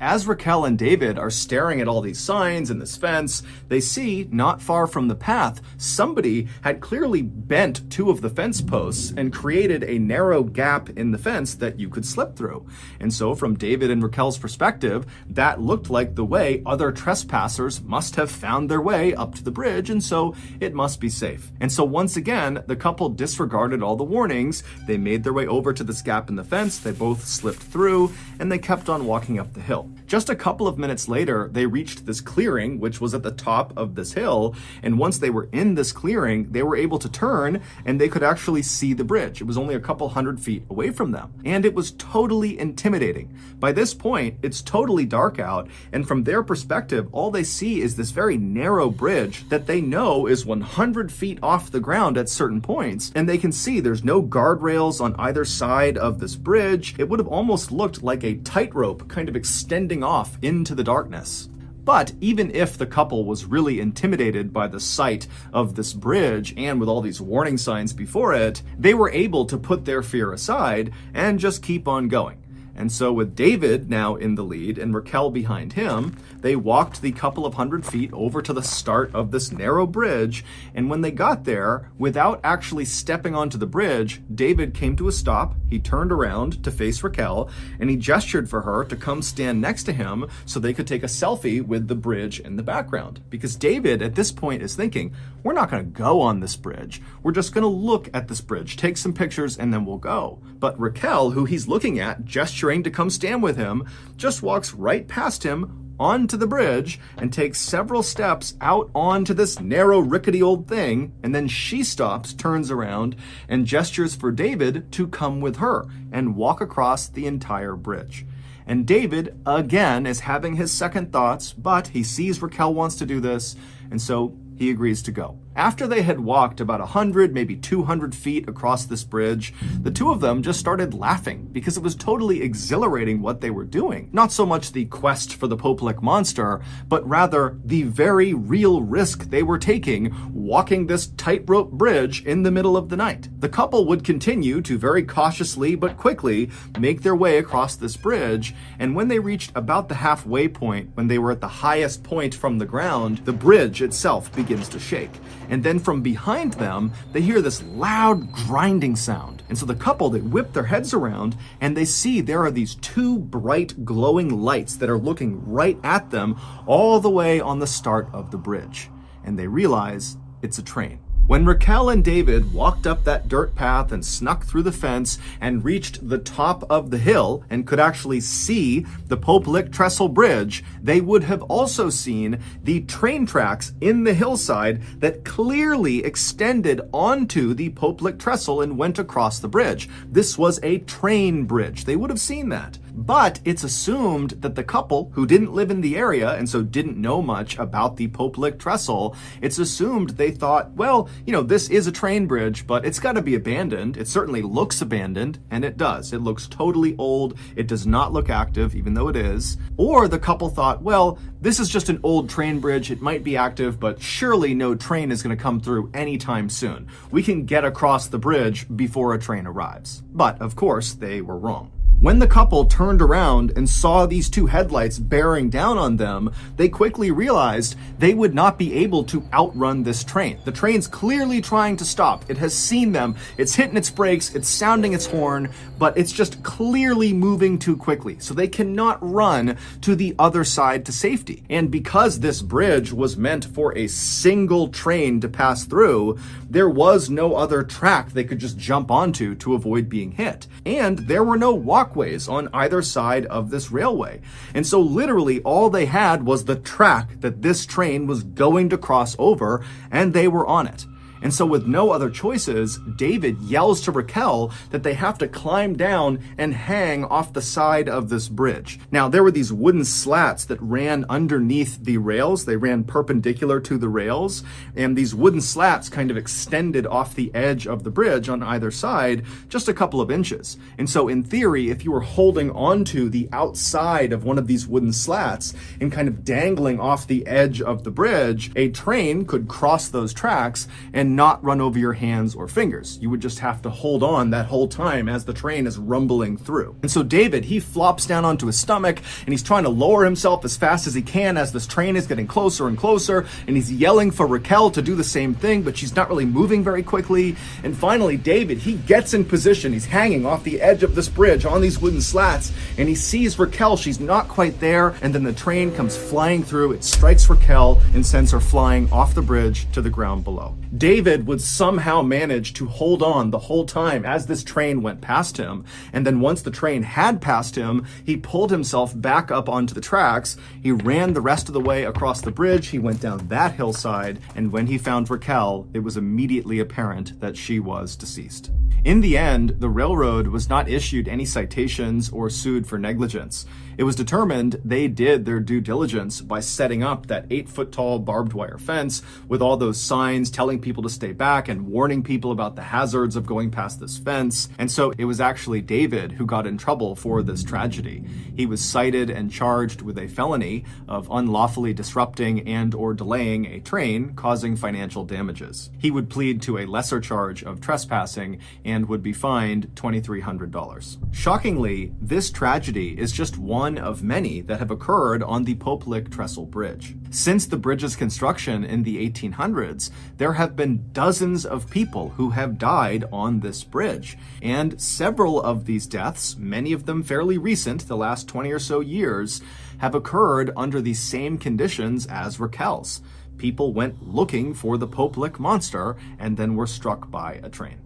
As Raquel and David are staring at all these signs and this fence, they see, not far from the path, somebody had clearly bent 2 of the fence posts and created a narrow gap in the fence that you could slip through. And so from David and Raquel's perspective, that looked like the way other trespassers must have found their way up to the bridge, and so it must be safe. And so once again, the couple disregarded all the warnings. They made their way over to this gap in the fence, they both slipped through, and they kept on walking up the hill. Just a couple of minutes later, they reached this clearing, which was at the top of this hill. And once they were in this clearing, they were able to turn and they could actually see the bridge. It was only a couple hundred feet away from them. And it was totally intimidating. By this point, it's totally dark out. And from their perspective, all they see is this very narrow bridge that they know is 100 feet off the ground at certain points. And they can see there's no guardrails on either side of this bridge. It would have almost looked like a tightrope kind of extending off into the darkness. But even if the couple was really intimidated by the sight of this bridge and with all these warning signs before it, they were able to put their fear aside and just keep on going. And so with David now in the lead and Raquel behind him, they walked the couple of hundred feet over to the start of this narrow bridge. And when they got there, without actually stepping onto the bridge, David came to a stop. He turned around to face Raquel and he gestured for her to come stand next to him so they could take a selfie with the bridge in the background. Because David at this point is thinking, we're not going to go on this bridge. We're just going to look at this bridge, take some pictures, and then we'll go. But Raquel, who he's looking at, gesturing to come stand with him, just walks right past him, onto the bridge and takes several steps out onto this narrow, rickety old thing, and then she stops, turns around, and gestures for David to come with her and walk across the entire bridge. And David, again, is having his second thoughts, but he sees Raquel wants to do this, and so he agrees to go. After they had walked about 100, maybe 200 feet across this bridge, the two of them just started laughing because it was totally exhilarating what they were doing. Not so much the quest for the Popelic monster, but rather the very real risk they were taking walking this tightrope bridge in the middle of the night. The couple would continue to very cautiously but quickly make their way across this bridge, and when they reached about the halfway point, when they were at the highest point from the ground, the bridge itself begins to shake. And then from behind them, they hear this loud grinding sound. And so the couple, they whip their heads around and they see there are these two bright glowing lights that are looking right at them all the way on the start of the bridge. And they realize it's a train. When Raquel and David walked up that dirt path and snuck through the fence and reached the top of the hill and could actually see the Popelic Trestle Bridge, they would have also seen the train tracks in the hillside that clearly extended onto the Popelic Trestle and went across the bridge. This was a train bridge. They would have seen that. But it's assumed that the couple, who didn't live in the area and so didn't know much about the Popelic Trestle, it's assumed they thought, well, this is a train bridge, but it's got to be abandoned. It certainly looks abandoned, and it does. It looks totally old. It does not look active, even though it is. Or the couple thought, well, this is just an old train bridge. It might be active, but surely no train is going to come through anytime soon. We can get across the bridge before a train arrives. But, of course, they were wrong. When the couple turned around and saw these two headlights bearing down on them, they quickly realized they would not be able to outrun this train. The train's clearly trying to stop. It has seen them. It's hitting its brakes. It's sounding its horn, but it's just clearly moving too quickly. So they cannot run to the other side to safety. And because this bridge was meant for a single train to pass through, there was no other track they could just jump onto to avoid being hit. And there were no walkways on either side of this railway. And so literally all they had was the track that this train was going to cross over, and they were on it. And so with no other choices, David yells to Raquel that they have to climb down and hang off the side of this bridge. Now, there were these wooden slats that ran underneath the rails. They ran perpendicular to the rails, and these wooden slats kind of extended off the edge of the bridge on either side just a couple of inches. And so in theory, if you were holding onto the outside of one of these wooden slats and kind of dangling off the edge of the bridge, a train could cross those tracks and not run over your hands or fingers. You would just have to hold on that whole time as the train is rumbling through. And so David, he flops down onto his stomach and he's trying to lower himself as fast as he can as this train is getting closer and closer, and he's yelling for Raquel to do the same thing, but she's not really moving very quickly. And finally, David, he gets in position. He's hanging off the edge of this bridge on these wooden slats, and he sees Raquel. She's not quite there, and then the train comes flying through. It strikes Raquel and sends her flying off the bridge to the ground below. David would somehow manage to hold on the whole time as this train went past him. And then once the train had passed him, he pulled himself back up onto the tracks. He ran the rest of the way across the bridge. He went down that hillside. And when he found Raquel, it was immediately apparent that she was deceased. In the end, the railroad was not issued any citations or sued for negligence. It was determined they did their due diligence by setting up that 8-foot-tall barbed wire fence with all those signs telling people to stay back and warning people about the hazards of going past this fence. And so it was actually David who got in trouble for this tragedy. He was cited and charged with a felony of unlawfully disrupting and or delaying a train, causing financial damages. He would plead to a lesser charge of trespassing and would be fined $2,300. Shockingly, this tragedy is just one of many that have occurred on the Popelic Trestle Bridge. Since the bridge's construction in the 1800s, there have been dozens of people who have died on this bridge. And several of these deaths, many of them fairly recent, the last 20 or so years, have occurred under the same conditions as Raquel's. People went looking for the Popelic monster and then were struck by a train.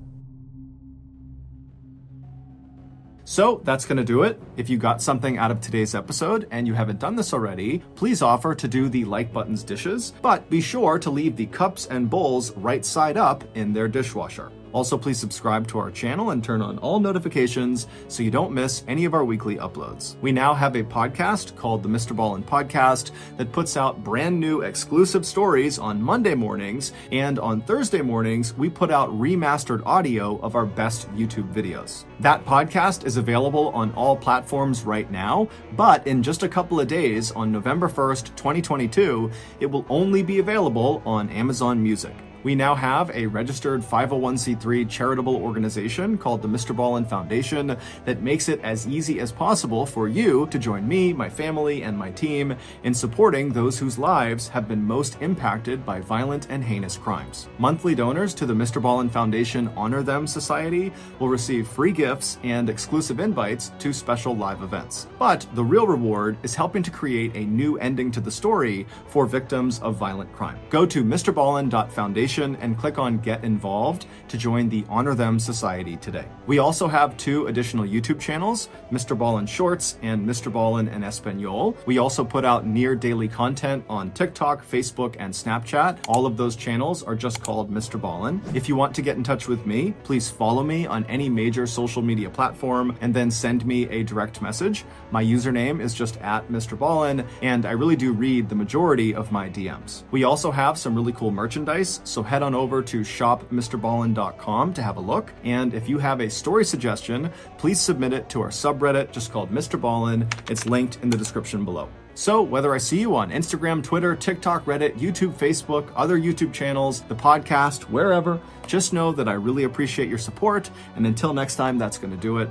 So that's going to do it. If you got something out of today's episode and you haven't done this already, please offer to do the like button's dishes, but be sure to leave the cups and bowls right side up in their dishwasher. Also, please subscribe to our channel and turn on all notifications so you don't miss any of our weekly uploads. We now have a podcast called the Mrballen Podcast that puts out brand new exclusive stories on Monday mornings, and on Thursday mornings, we put out remastered audio of our best YouTube videos. That podcast is available on all platforms right now, but in just a couple of days, on November 1st, 2022, it will only be available on Amazon Music. We now have a registered 501c3 charitable organization called the Mrballen Foundation that makes it as easy as possible for you to join me, my family, and my team in supporting those whose lives have been most impacted by violent and heinous crimes. Monthly donors to the Mrballen Foundation Honor Them Society will receive free gifts and exclusive invites to special live events. But the real reward is helping to create a new ending to the story for victims of violent crime. Go to mrballen.foundation and click on Get Involved to join the Honor Them Society today. We also have 2 additional YouTube channels, Mrballen Shorts and Mrballen en Español. We also put out near daily content on TikTok, Facebook, and Snapchat. All of those channels are just called Mrballen. If you want to get in touch with me, please follow me on any major social media platform and then send me a direct message. My username is just @Mrballen, and I really do read the majority of my DMs. We also have some really cool merchandise, so head on over to shopmrballen.com to have a look. And if you have a story suggestion, please submit it to our subreddit just called Mrballen. It's linked in the description below. So whether I see you on Instagram, Twitter, TikTok, Reddit, YouTube, Facebook, other YouTube channels, the podcast, wherever, just know that I really appreciate your support. And until next time, that's going to do it.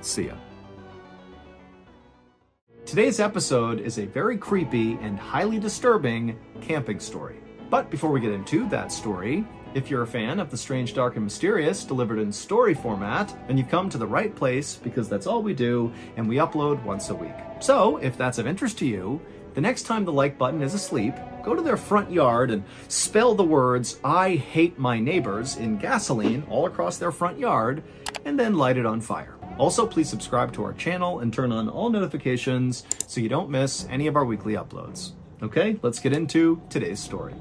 See ya. Today's episode is a very creepy and highly disturbing camping story. But before we get into that story, if you're a fan of the strange, dark, and mysterious delivered in story format, then you've come to the right place, because that's all we do, and we upload once a week. So if that's of interest to you, the next time the like button is asleep, go to their front yard and spell the words "I hate my neighbors" in gasoline all across their front yard, and then light it on fire. Also, please subscribe to our channel and turn on all notifications so you don't miss any of our weekly uploads. Okay, let's get into today's story.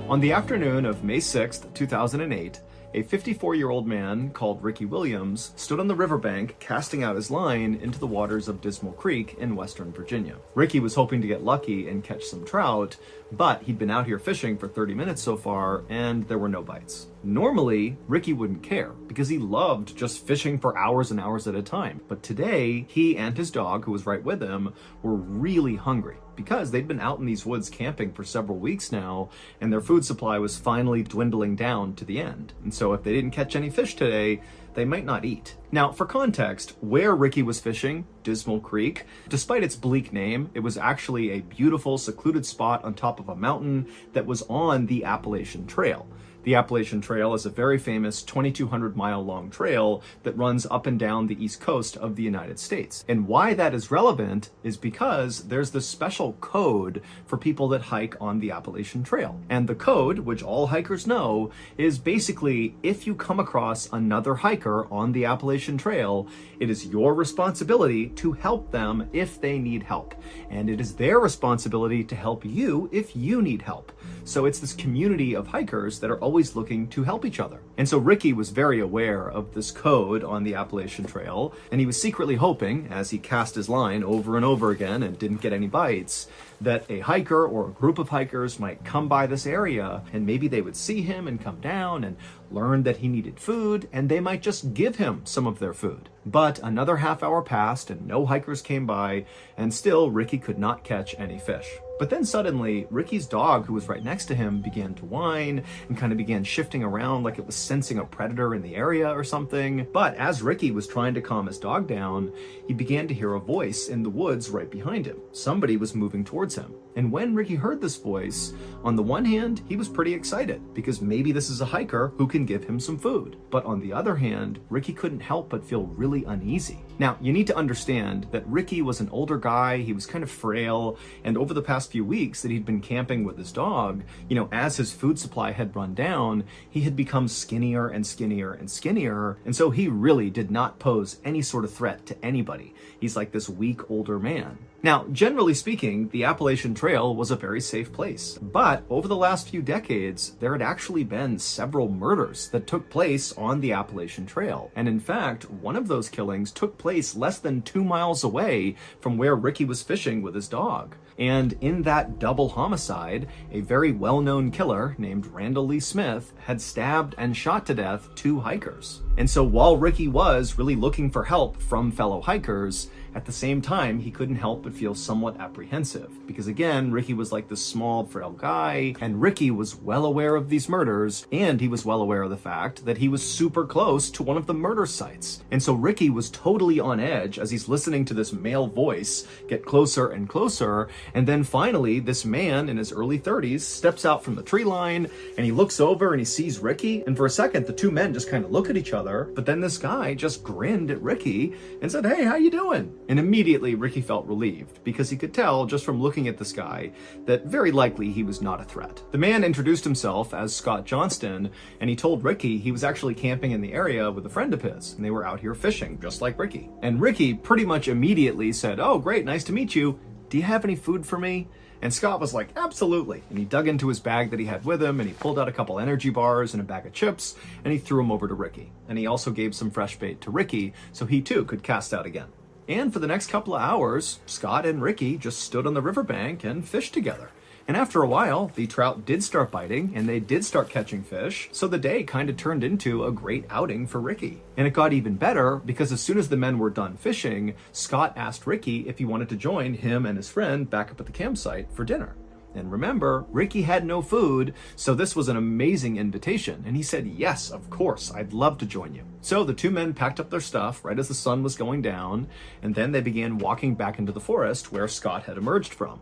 On the afternoon of May 6th, 2008, a 54-year-old man called Ricky Williams stood on the riverbank casting out his line into the waters of Dismal Creek in Western Virginia. Ricky was hoping to get lucky and catch some trout, but he'd been out here fishing for 30 minutes so far, and there were no bites. Normally, Ricky wouldn't care because he loved just fishing for hours and hours at a time. But today, he and his dog, who was right with him, were really hungry because they'd been out in these woods camping for several weeks now, and their food supply was finally dwindling down to the end. And so if they didn't catch any fish today, they might not eat. Now, for context, where Ricky was fishing, Dismal Creek, despite its bleak name, it was actually a beautiful, secluded spot on top of a mountain that was on the Appalachian Trail. The Appalachian Trail is a very famous 2,200-mile-long trail that runs up and down the east coast of the United States. And why that is relevant is because there's this special code for people that hike on the Appalachian Trail. And the code, which all hikers know, is basically if you come across another hiker on the Appalachian Trail, it is your responsibility to help them if they need help. And it is their responsibility to help you if you need help. So it's this community of hikers that are always looking to help each other. And so Ricky was very aware of this code on the Appalachian Trail, and he was secretly hoping, as he cast his line over and over again and didn't get any bites, that a hiker or a group of hikers might come by this area, and maybe they would see him and come down and learn that he needed food, and they might just give him some of their food. But another half hour passed and no hikers came by, and still Ricky could not catch any fish. But then suddenly, Ricky's dog, who was right next to him, began to whine and kind of began shifting around like it was sensing a predator in the area or something. But as Ricky was trying to calm his dog down, he began to hear a voice in the woods right behind him. Somebody was moving towards him. And when Ricky heard this voice, on the one hand, he was pretty excited because maybe this is a hiker who can give him some food. But on the other hand, Ricky couldn't help but feel really uneasy. Now, you need to understand that Ricky was an older guy, he was kind of frail, and over the past few weeks that he'd been camping with his dog, as his food supply had run down, he had become skinnier and skinnier and skinnier, and so he really did not pose any sort of threat to anybody. He's like this weak older man. Now, generally speaking, the Appalachian Trail was a very safe place, but over the last few decades, there had actually been several murders that took place on the Appalachian Trail. And in fact, one of those killings took place less than 2 miles away from where Ricky was fishing with his dog. And in that double homicide, a very well-known killer named Randall Lee Smith had stabbed and shot to death 2 hikers. And so while Ricky was really looking for help from fellow hikers, at the same time, he couldn't help but feel somewhat apprehensive. Because again, Ricky was like this small, frail guy, and Ricky was well aware of these murders, and he was well aware of the fact that he was super close to one of the murder sites. And so Ricky was totally on edge as he's listening to this male voice get closer and closer, and then finally, this man in his early 30s steps out from the tree line, and he looks over and he sees Ricky, and for a second, the 2 men just kind of look at each other, but then this guy just grinned at Ricky and said, "Hey, how you doing?" And immediately Ricky felt relieved because he could tell just from looking at this guy that very likely he was not a threat. The man introduced himself as Scott Johnston, and he told Ricky he was actually camping in the area with a friend of his, and they were out here fishing just like Ricky. And Ricky pretty much immediately said, "Oh, great, nice to meet you. Do you have any food for me?" And Scott was like, "Absolutely." And he dug into his bag that he had with him, and he pulled out a couple energy bars and a bag of chips, and he threw them over to Ricky. And he also gave some fresh bait to Ricky so he too could cast out again. And for the next couple of hours, Scott and Ricky just stood on the riverbank and fished together. And after a while, the trout did start biting and they did start catching fish. So the day kind of turned into a great outing for Ricky. And it got even better because as soon as the men were done fishing, Scott asked Ricky if he wanted to join him and his friend back up at the campsite for dinner. And remember, Ricky had no food, so this was an amazing invitation. And he said, "Yes, of course, I'd love to join you." So the 2 men packed up their stuff right as the sun was going down, and then they began walking back into the forest where Scott had emerged from.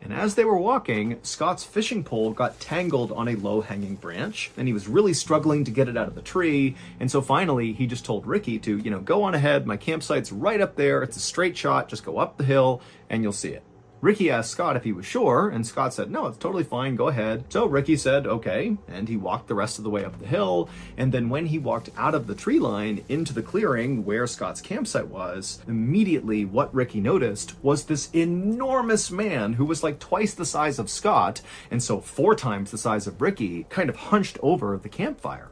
And as they were walking, Scott's fishing pole got tangled on a low-hanging branch, and he was really struggling to get it out of the tree. And so finally, he just told Ricky to, go on ahead. My campsite's right up there. It's a straight shot. Just go up the hill, and you'll see it. Ricky asked Scott if he was sure, and Scott said, "No, it's totally fine, go ahead." So Ricky said, "Okay," and he walked the rest of the way up the hill, and then when he walked out of the tree line into the clearing where Scott's campsite was, immediately what Ricky noticed was this enormous man who was like twice the size of Scott, and so 4 times the size of Ricky, kind of hunched over the campfire.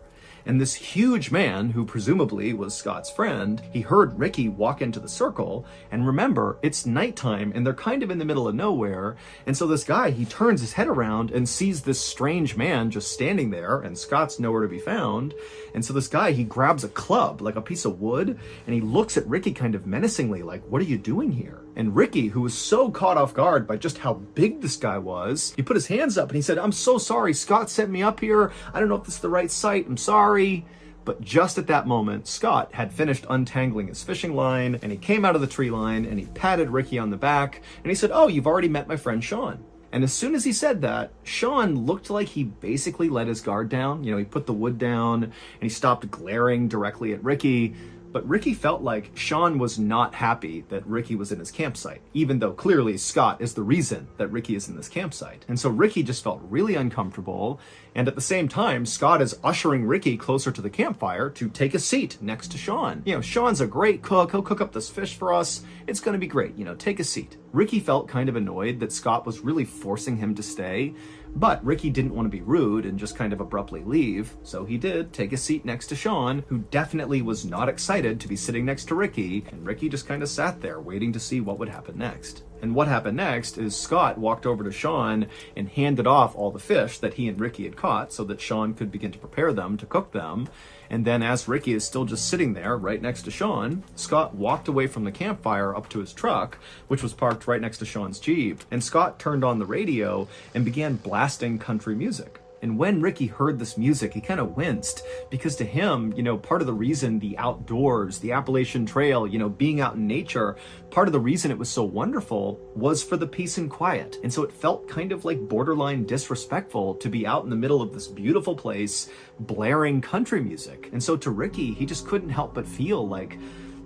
And this huge man, who presumably was Scott's friend, he heard Ricky walk into the circle, and remember, it's nighttime and they're kind of in the middle of nowhere, and so this guy, he turns his head around and sees this strange man just standing there, and Scott's nowhere to be found, and so this guy, he grabs a club, like a piece of wood, and he looks at Ricky kind of menacingly, like, "What are you doing here?" And Ricky, who was so caught off guard by just how big this guy was, he put his hands up and he said, "I'm so sorry, Scott sent me up here. I don't know if this is the right site, I'm sorry." But just at that moment, Scott had finished untangling his fishing line, and he came out of the tree line and he patted Ricky on the back and he said, "Oh, you've already met my friend Sean." And as soon as he said that, Sean looked like he basically let his guard down. He put the wood down and he stopped glaring directly at Ricky. But Ricky felt like Sean was not happy that Ricky was in his campsite, even though clearly Scott is the reason that Ricky is in this campsite. And so Ricky just felt really uncomfortable. And at the same time, Scott is ushering Ricky closer to the campfire to take a seat next to Sean. Sean's a great cook. He'll cook up this fish for us. It's going to be great. Take a seat. Ricky felt kind of annoyed that Scott was really forcing him to stay. But Ricky didn't want to be rude and just kind of abruptly leave, so he did take a seat next to Sean, who definitely was not excited to be sitting next to Ricky, and Ricky just kind of sat there waiting to see what would happen next. And what happened next is Scott walked over to Sean and handed off all the fish that he and Ricky had caught so that Sean could begin to prepare them, to cook them. And then as Ricky is still just sitting there right next to Sean, Scott walked away from the campfire up to his truck, which was parked right next to Sean's Jeep. And Scott turned on the radio and began blasting country music. And when Ricky heard this music, he kind of winced because to him, part of the reason the outdoors, the Appalachian Trail, being out in nature, part of the reason it was so wonderful was for the peace and quiet. And so it felt kind of like borderline disrespectful to be out in the middle of this beautiful place, blaring country music. And so to Ricky, he just couldn't help but feel like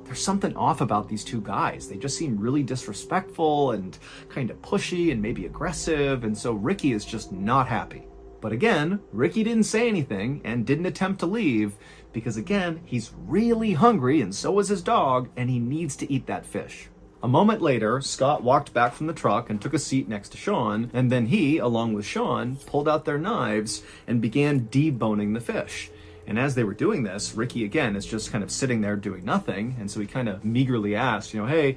there's something off about these two guys. They just seem really disrespectful and kind of pushy and maybe aggressive. And so Ricky is just not happy. But again, Ricky didn't say anything and didn't attempt to leave because again, he's really hungry and so is his dog and he needs to eat that fish. A moment later, Scott walked back from the truck and took a seat next to Sean, and then he, along with Sean, pulled out their knives and began deboning the fish. And as they were doing this, Ricky again is just kind of sitting there doing nothing, and so he kind of meagerly asked, hey,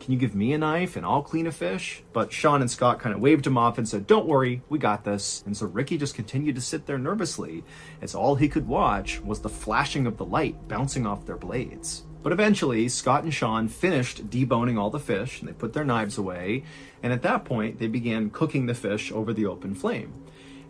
can you give me a knife and I'll clean a fish? But Sean and Scott kind of waved him off and said, don't worry, we got this. And so Ricky just continued to sit there nervously as all he could watch was the flashing of the light bouncing off their blades. But eventually, Scott and Sean finished deboning all the fish and they put their knives away. And at that point, they began cooking the fish over the open flame.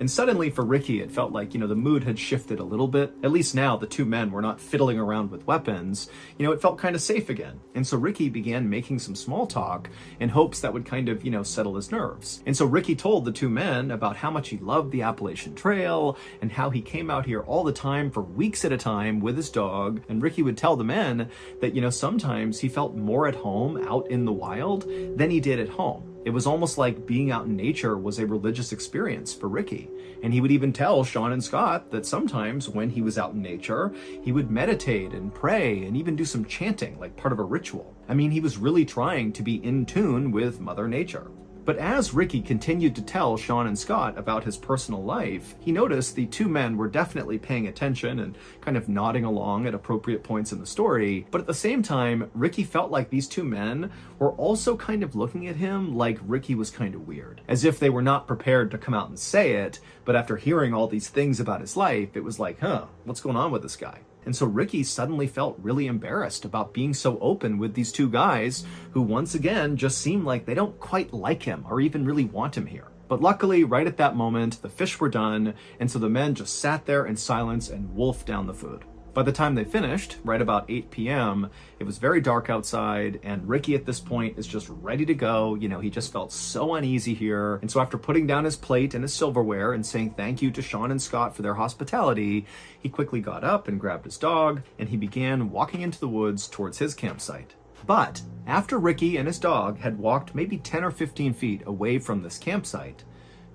And suddenly for Ricky, it felt like, the mood had shifted a little bit. At least now the two men were not fiddling around with weapons. It felt kind of safe again. And so Ricky began making some small talk in hopes that would kind of, settle his nerves. And so Ricky told the two men about how much he loved the Appalachian Trail and how he came out here all the time for weeks at a time with his dog. And Ricky would tell the men that, sometimes he felt more at home out in the wild than he did at home. It was almost like being out in nature was a religious experience for Ricky. And he would even tell Sean and Scott that sometimes when he was out in nature, he would meditate and pray and even do some chanting like part of a ritual. I mean, he was really trying to be in tune with Mother Nature. But as Ricky continued to tell Sean and Scott about his personal life, he noticed the two men were definitely paying attention and kind of nodding along at appropriate points in the story. But at the same time, Ricky felt like these two men were also kind of looking at him like Ricky was kind of weird, as if they were not prepared to come out and say it. But after hearing all these things about his life, it was like, what's going on with this guy? And so Ricky suddenly felt really embarrassed about being so open with these two guys who once again just seem like they don't quite like him or even really want him here. But luckily, right at that moment, the fish were done, and so the men just sat there in silence and wolfed down the food. By the time they finished, right about 8 p.m., it was very dark outside, and Ricky at this point is just ready to go. He just felt so uneasy here. And so after putting down his plate and his silverware and saying thank you to Sean and Scott for their hospitality, he quickly got up and grabbed his dog, and he began walking into the woods towards his campsite. But after Ricky and his dog had walked maybe 10 or 15 feet away from this campsite,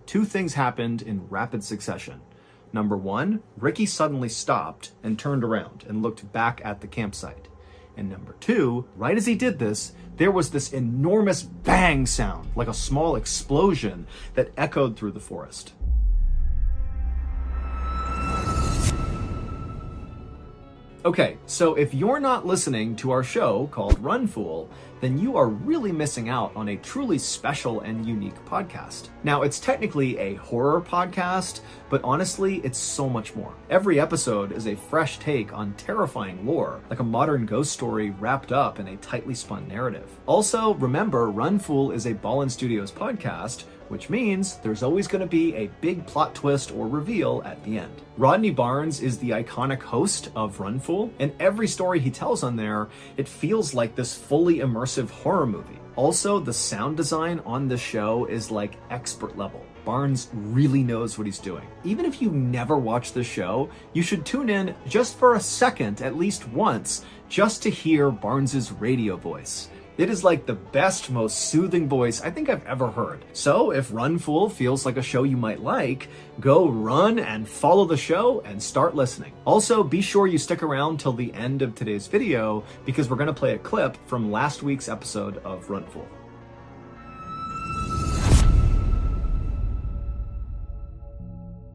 two things happened in rapid succession. Number one, Ricky suddenly stopped and turned around and looked back at the campsite. And number two, right as he did this, there was this enormous bang sound, like a small explosion that echoed through the forest. Okay, so if you're not listening to our show called Run Fool, then you are really missing out on a truly special and unique podcast. Now, it's technically a horror podcast, but honestly, it's so much more. Every episode is a fresh take on terrifying lore, like a modern ghost story wrapped up in a tightly spun narrative. Also, remember, Run Fool is a Mrballen Studios podcast, which means there's always going to be a big plot twist or reveal at the end. Rodney Barnes is the iconic host of Run Fool, and every story he tells on there, it feels like this fully immersive horror movie. Also, the sound design on this show is like expert level. Barnes really knows what he's doing. Even if you never watch the show, you should tune in just for a second, at least once, just to hear Barnes's radio voice. It is like the best, most soothing voice I think I've ever heard. So if Run Fool feels like a show you might like, go run and follow the show and start listening. Also, be sure you stick around till the end of today's video because we're going to play a clip from last week's episode of Run Fool.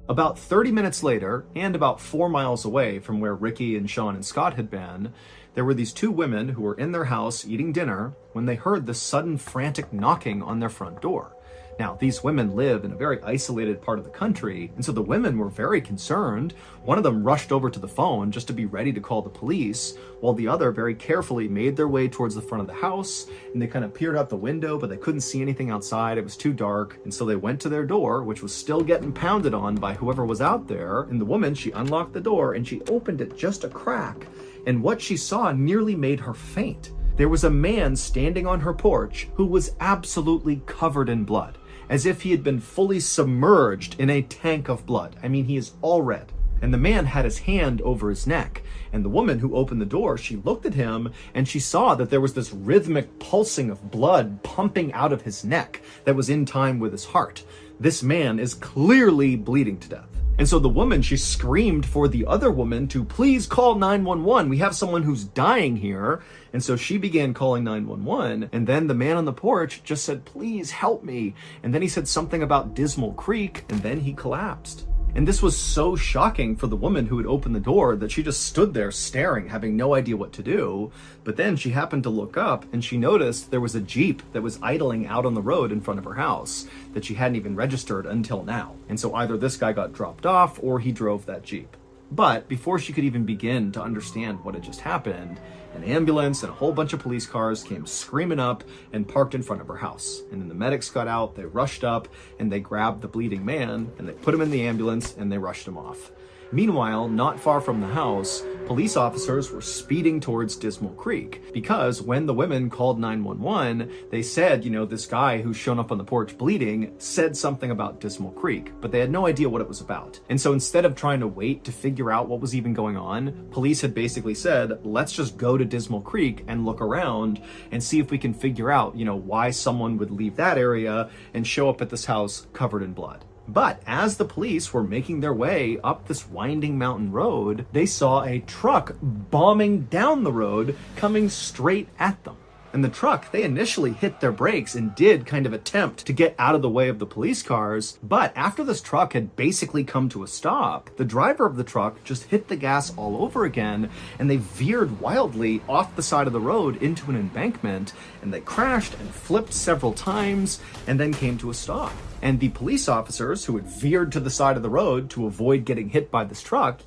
About 30 minutes later, and about 4 miles away from where Ricky and Sean and Scott had been, There were these two women who were in their house eating dinner when they heard this sudden frantic knocking on their front door. Now, these women live in a very isolated part of the country, and so the women were very concerned. One of them rushed over to the phone just to be ready to call the police, while the other very carefully made their way towards the front of the house, and they kind of peered out the window, but they couldn't see anything outside. It was too dark, and so they went to their door, which was still getting pounded on by whoever was out there, and the woman, she unlocked the door, and she opened it just a crack, and what she saw nearly made her faint. There was a man standing on her porch who was absolutely covered in blood, as if he had been fully submerged in a tank of blood. I mean, he is all red. And the man had his hand over his neck. And the woman who opened the door, she looked at him and she saw that there was this rhythmic pulsing of blood pumping out of his neck that was in time with his heart. This man is clearly bleeding to death. And so the woman, she screamed for the other woman to please call 911. We have someone who's dying here. And so she began calling 911. And then the man on the porch just said, please help me. And then he said something about Dismal Creek. And then he collapsed. And this was so shocking for the woman who had opened the door that she just stood there staring, having no idea what to do. But then she happened to look up and she noticed there was a Jeep that was idling out on the road in front of her house that she hadn't even registered until now. And so either this guy got dropped off or he drove that Jeep. But before she could even begin to understand what had just happened, an ambulance and a whole bunch of police cars came screaming up and parked in front of her house. And then the medics got out, they rushed up, and they grabbed the bleeding man, and they put him in the ambulance, and they rushed him off. Meanwhile, not far from the house, police officers were speeding towards Dismal Creek because when the women called 911, they said, this guy who's shown up on the porch bleeding said something about Dismal Creek, but they had no idea what it was about. And so instead of trying to wait to figure out what was even going on, police had basically said, let's just go to Dismal Creek and look around and see if we can figure out, why someone would leave that area and show up at this house covered in blood. But as the police were making their way up this winding mountain road, they saw a truck bombing down the road coming straight at them. And the truck, they initially hit their brakes and did kind of attempt to get out of the way of the police cars. But after this truck had basically come to a stop, the driver of the truck just hit the gas all over again, and they veered wildly off the side of the road into an embankment, and they crashed and flipped several times and then came to a stop. And the police officers who had veered to the side of the road to avoid getting hit by this truck,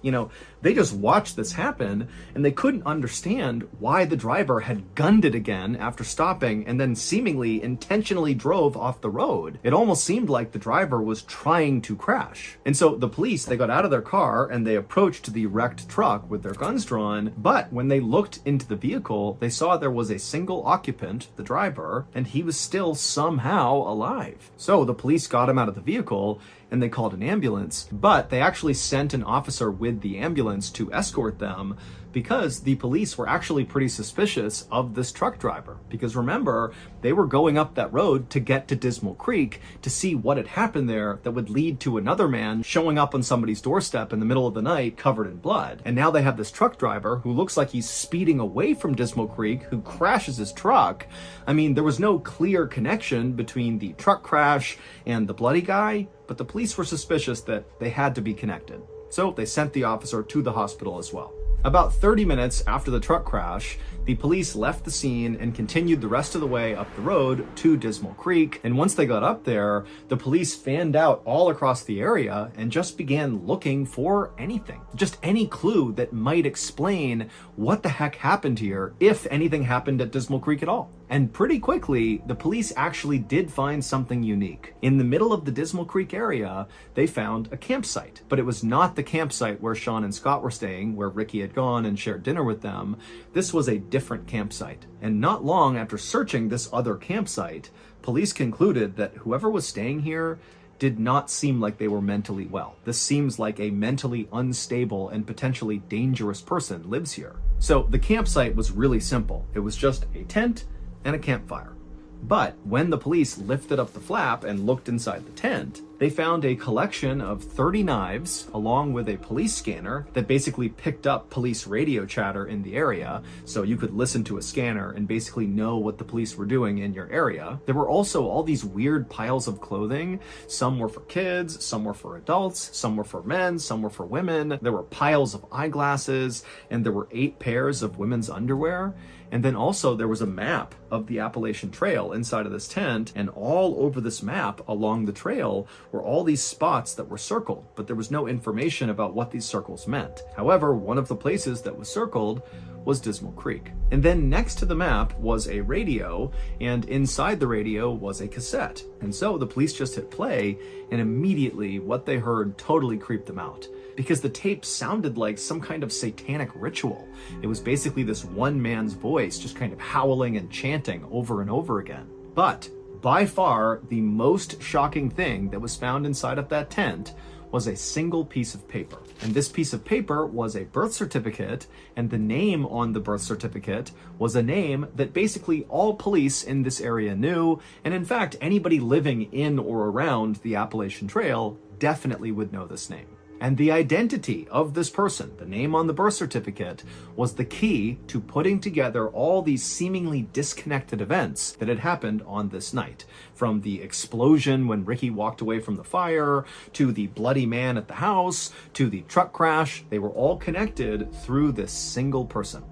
they just watched this happen and they couldn't understand why the driver had gunned it again after stopping and then seemingly intentionally drove off the road. It almost seemed like the driver was trying to crash. And so the police, they got out of their car and they approached the wrecked truck with their guns drawn. But when they looked into the vehicle, they saw there was a single occupant, the driver, and he was still somehow alive. So the police got him out of the vehicle and they called an ambulance, but they actually sent an officer with the ambulance to escort them because the police were actually pretty suspicious of this truck driver. Because remember, they were going up that road to get to Dismal Creek to see what had happened there that would lead to another man showing up on somebody's doorstep in the middle of the night covered in blood. And now they have this truck driver who looks like he's speeding away from Dismal Creek, who crashes his truck. I mean, there was no clear connection between the truck crash and the bloody guy, but the police were suspicious that they had to be connected. So they sent the officer to the hospital as well. About 30 minutes after the truck crash, the police left the scene and continued the rest of the way up the road to Dismal Creek. And once they got up there, the police fanned out all across the area and just began looking for anything. Just any clue that might explain what the heck happened here, if anything happened at Dismal Creek at all. And pretty quickly, the police actually did find something unique. In the middle of the Dismal Creek area, they found a campsite. But it was not the campsite where Sean and Scott were staying, where Ricky had gone and shared dinner with them. This was a different campsite. And not long after searching this other campsite, police concluded that whoever was staying here did not seem like they were mentally well. This seems like a mentally unstable and potentially dangerous person lives here. So the campsite was really simple. It was just a tent and a campfire. But when the police lifted up the flap and looked inside the tent, they found a collection of 30 knives along with a police scanner that basically picked up police radio chatter in the area, so you could listen to a scanner and basically know what the police were doing in your area. There were also all these weird piles of clothing. Some were for kids, some were for adults, some were for men, some were for women. There were piles of eyeglasses, and there were 8 pairs of women's underwear. And then also there was a map of the Appalachian Trail inside of this tent, and all over this map along the trail were all these spots that were circled, but there was no information about what these circles meant. However, one of the places that was circled was Dismal Creek. And then next to the map was a radio, and inside the radio was a cassette. And so the police just hit play, and immediately what they heard totally creeped them out, because the tape sounded like some kind of satanic ritual. It was basically this one man's voice just kind of howling and chanting over and over again. But by far, the most shocking thing that was found inside of that tent was a single piece of paper. And this piece of paper was a birth certificate, and the name on the birth certificate was a name that basically all police in this area knew, and in fact, anybody living in or around the Appalachian Trail definitely would know this name. And the identity of this person, the name on the birth certificate, was the key to putting together all these seemingly disconnected events that had happened on this night. From the explosion when Ricky walked away from the fire, to the bloody man at the house, to the truck crash, they were all connected through this single person.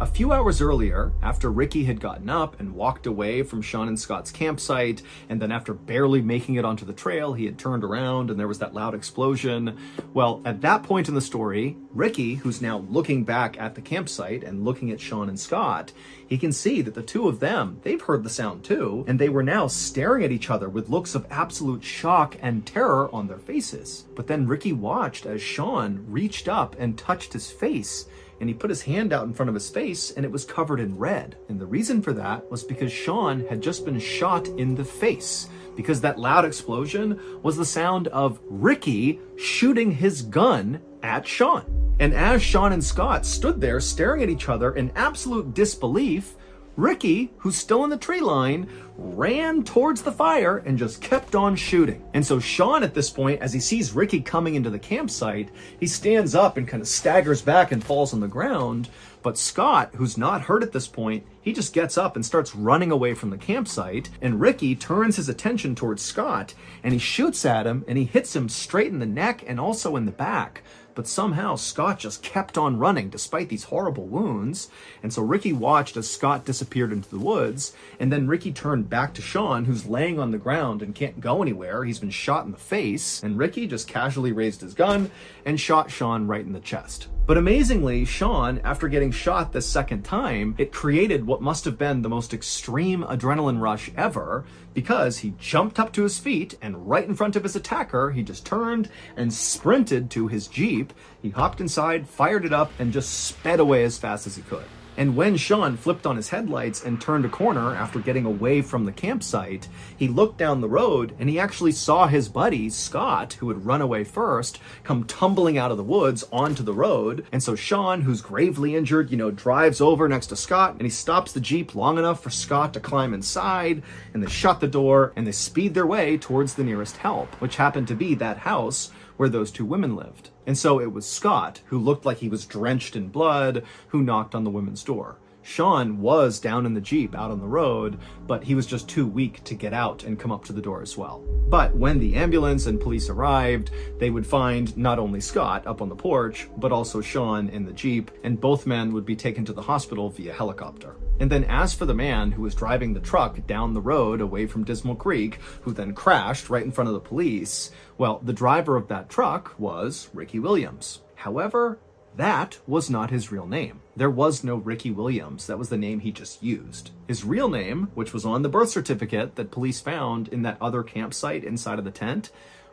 A few hours earlier, after Ricky had gotten up and walked away from Sean and Scott's campsite, and then after barely making it onto the trail, he had turned around and there was that loud explosion. Well, at that point in the story, Ricky, who's now looking back at the campsite and looking at Sean and Scott, he can see that the two of them, they've heard the sound too, and they were now staring at each other with looks of absolute shock and terror on their faces. But then Ricky watched as Sean reached up and touched his face, and he put his hand out in front of his face and it was covered in red. And the reason for that was because Sean had just been shot in the face, because that loud explosion was the sound of Ricky shooting his gun at Sean. And as Sean and Scott stood there staring at each other in absolute disbelief, Ricky, who's still in the tree line, ran towards the fire and just kept on shooting. And so Sean at this point, as he sees Ricky coming into the campsite, he stands up and kind of staggers back and falls on the ground. But Scott, who's not hurt at this point, he just gets up and starts running away from the campsite. And Ricky turns his attention towards Scott and he shoots at him and he hits him straight in the neck and also in the back. But somehow Scott just kept on running despite these horrible wounds. And so Ricky watched as Scott disappeared into the woods. And then Ricky turned back to Sean, who's laying on the ground and can't go anywhere. He's been shot in the face. And Ricky just casually raised his gun and shot Sean right in the chest. But amazingly, Sean, after getting shot this second time, it created what must have been the most extreme adrenaline rush ever, because he jumped up to his feet and right in front of his attacker, he just turned and sprinted to his Jeep. He hopped inside, fired it up, and just sped away as fast as he could. And when Sean flipped on his headlights and turned a corner after getting away from the campsite, he looked down the road and he actually saw his buddy, Scott, who had run away first, come tumbling out of the woods onto the road. And so Sean, who's gravely injured, drives over next to Scott and he stops the Jeep long enough for Scott to climb inside, and they shut the door and they speed their way towards the nearest help, which happened to be that house where those two women lived. And so it was Scott, who looked like he was drenched in blood, who knocked on the women's door. Sean was down in the Jeep out on the road, but he was just too weak to get out and come up to the door as well. But when the ambulance and police arrived, they would find not only Scott up on the porch, but also Sean in the Jeep, and both men would be taken to the hospital via helicopter. And then as for the man who was driving the truck down the road away from Dismal Creek, who then crashed right in front of the police, well, the driver of that truck was Ricky Williams. However, that was not his real name. There was no Ricky Williams. That was the name he just used. His real name, which was on the birth certificate that police found in that other campsite inside of the tent,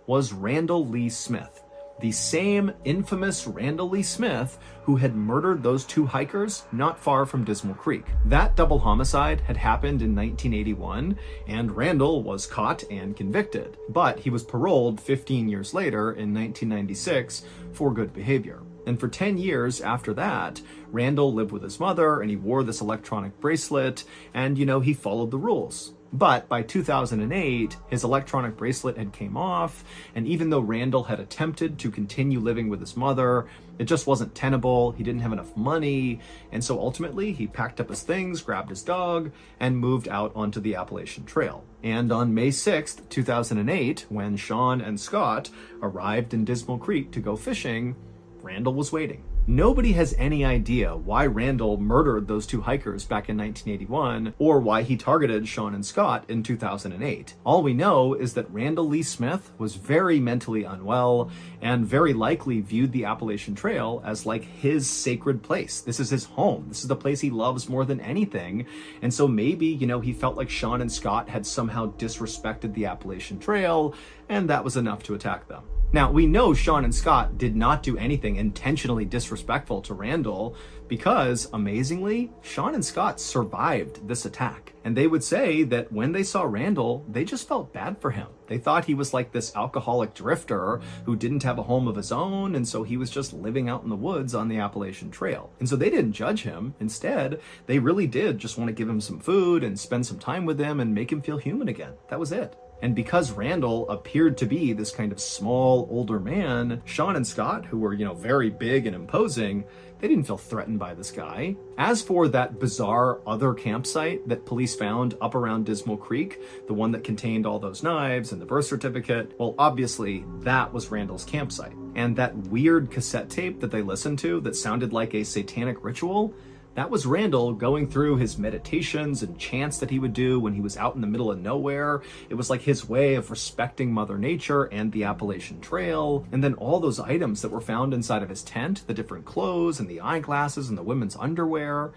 was Randall Lee Smith. The same infamous Randall Lee Smith who had murdered those two hikers not far from Dismal Creek. That double homicide had happened in 1981, and Randall was caught and convicted. But he was paroled 15 years later in 1996 for good behavior. And for 10 years after that, Randall lived with his mother and he wore this electronic bracelet and, he followed the rules. But by 2008, his electronic bracelet had came off, and even though Randall had attempted to continue living with his mother, it just wasn't tenable. He didn't have enough money, and so ultimately he packed up his things, grabbed his dog, and moved out onto the Appalachian Trail. And on May 6th, 2008, when Sean and Scott arrived in Dismal Creek to go fishing, Randall was waiting. Nobody has any idea why Randall murdered those two hikers back in 1981 or why he targeted Sean and Scott in 2008. All we know is that Randall Lee Smith was very mentally unwell and very likely viewed the Appalachian Trail as like his sacred place. This is his home. This is the place he loves more than anything. And so maybe, he felt like Sean and Scott had somehow disrespected the Appalachian Trail, and that was enough to attack them. Now, we know Sean and Scott did not do anything intentionally disrespectful to Randall because, amazingly, Sean and Scott survived this attack. And they would say that when they saw Randall, they just felt bad for him. They thought he was like this alcoholic drifter who didn't have a home of his own, and so he was just living out in the woods on the Appalachian Trail. And so they didn't judge him. Instead, they really did just want to give him some food and spend some time with him and make him feel human again. That was it. And because Randall appeared to be this kind of small, older man, Sean and Scott, who were, very big and imposing, they didn't feel threatened by this guy. As for that bizarre other campsite that police found up around Dismal Creek, the one that contained all those knives and the birth certificate, well, obviously that was Randall's campsite. And that weird cassette tape that they listened to that sounded like a satanic ritual, that was Randall going through his meditations and chants that he would do when he was out in the middle of nowhere. It was like his way of respecting Mother Nature and the Appalachian Trail. And then all those items that were found inside of his tent, the different clothes and the eyeglasses and the women's underwear,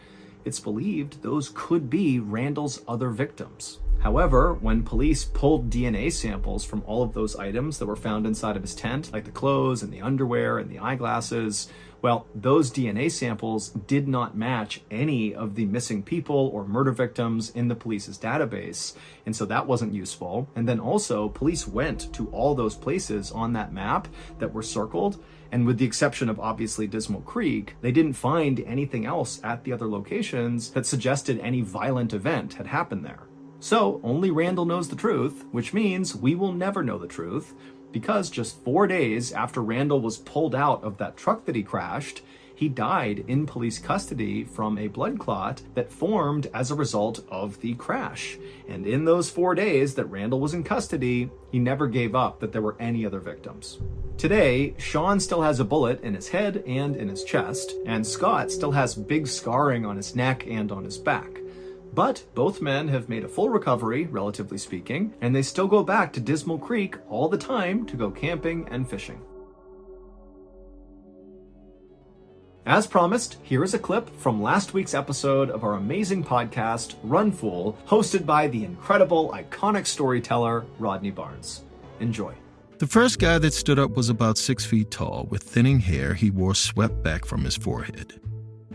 it's believed those could be Randall's other victims. However, when police pulled DNA samples from all of those items that were found inside of his tent, like the clothes and the underwear and the eyeglasses, well, those DNA samples did not match any of the missing people or murder victims in the police's database, and so that wasn't useful. And then also, police went to all those places on that map that were circled, and with the exception of obviously Dismal Creek, they didn't find anything else at the other locations that suggested any violent event had happened there. So only Randall knows the truth, which means we will never know the truth, because just 4 days after Randall was pulled out of that truck that he crashed, he died in police custody from a blood clot that formed as a result of the crash. And in those 4 days that Randall was in custody, he never gave up that there were any other victims. Today, Sean still has a bullet in his head and in his chest, and Scott still has big scarring on his neck and on his back. But both men have made a full recovery, relatively speaking, and they still go back to Dismal Creek all the time to go camping and fishing. As promised, here is a clip from last week's episode of our amazing podcast, Run Fool, hosted by the incredible, iconic storyteller, Rodney Barnes. Enjoy. The first guy that stood up was about 6 feet tall, with thinning hair he wore swept back from his forehead.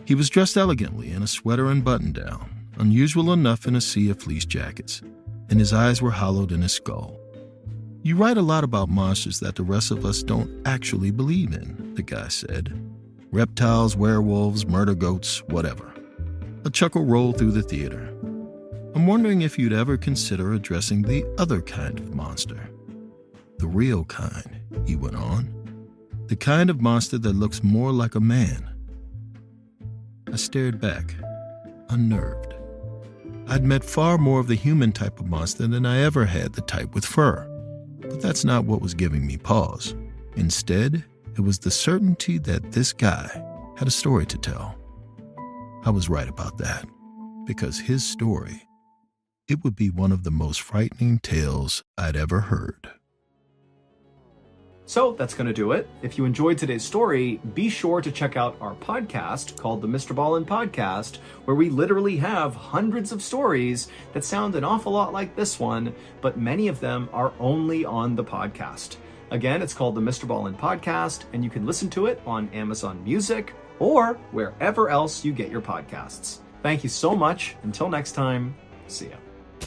He was dressed elegantly in a sweater and button-down, unusual enough in a sea of fleece jackets, and his eyes were hollowed in his skull. "You write a lot about monsters that the rest of us don't actually believe in," the guy said. "Reptiles, werewolves, murder goats, whatever." A chuckle rolled through the theater. "I'm wondering if you'd ever consider addressing the other kind of monster. The real kind," he went on. "The kind of monster that looks more like a man." I stared back, unnerved. I'd met far more of the human type of monster than I ever had the type with fur. But that's not what was giving me pause. Instead, it was the certainty that this guy had a story to tell. I was right about that, because his story, it would be one of the most frightening tales I'd ever heard. So that's going to do it. If you enjoyed today's story, be sure to check out our podcast called the Mrballen Podcast, where we literally have hundreds of stories that sound an awful lot like this one, but many of them are only on the podcast. Again, it's called the Mrballen Podcast, and you can listen to it on Amazon Music or wherever else you get your podcasts. Thank you so much. Until next time, see ya.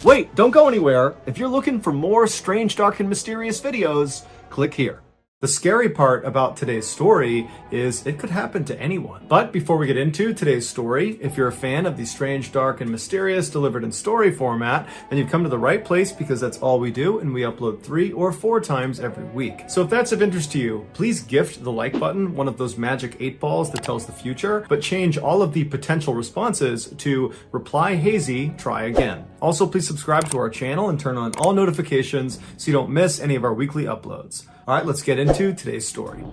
Wait, don't go anywhere. If you're looking for more strange, dark, and mysterious videos, click here. The scary part about today's story is it could happen to anyone. But before we get into today's story, if you're a fan of the strange, dark, and mysterious delivered in story format, then you've come to the right place because that's all we do, and we upload 3 or 4 times every week. So if that's of interest to you, please gift the like button one of those magic 8 balls that tells the future, but change all of the potential responses to reply hazy, try again. Also, please subscribe to our channel and turn on all notifications so you don't miss any of our weekly uploads. All right, let's get into today's story.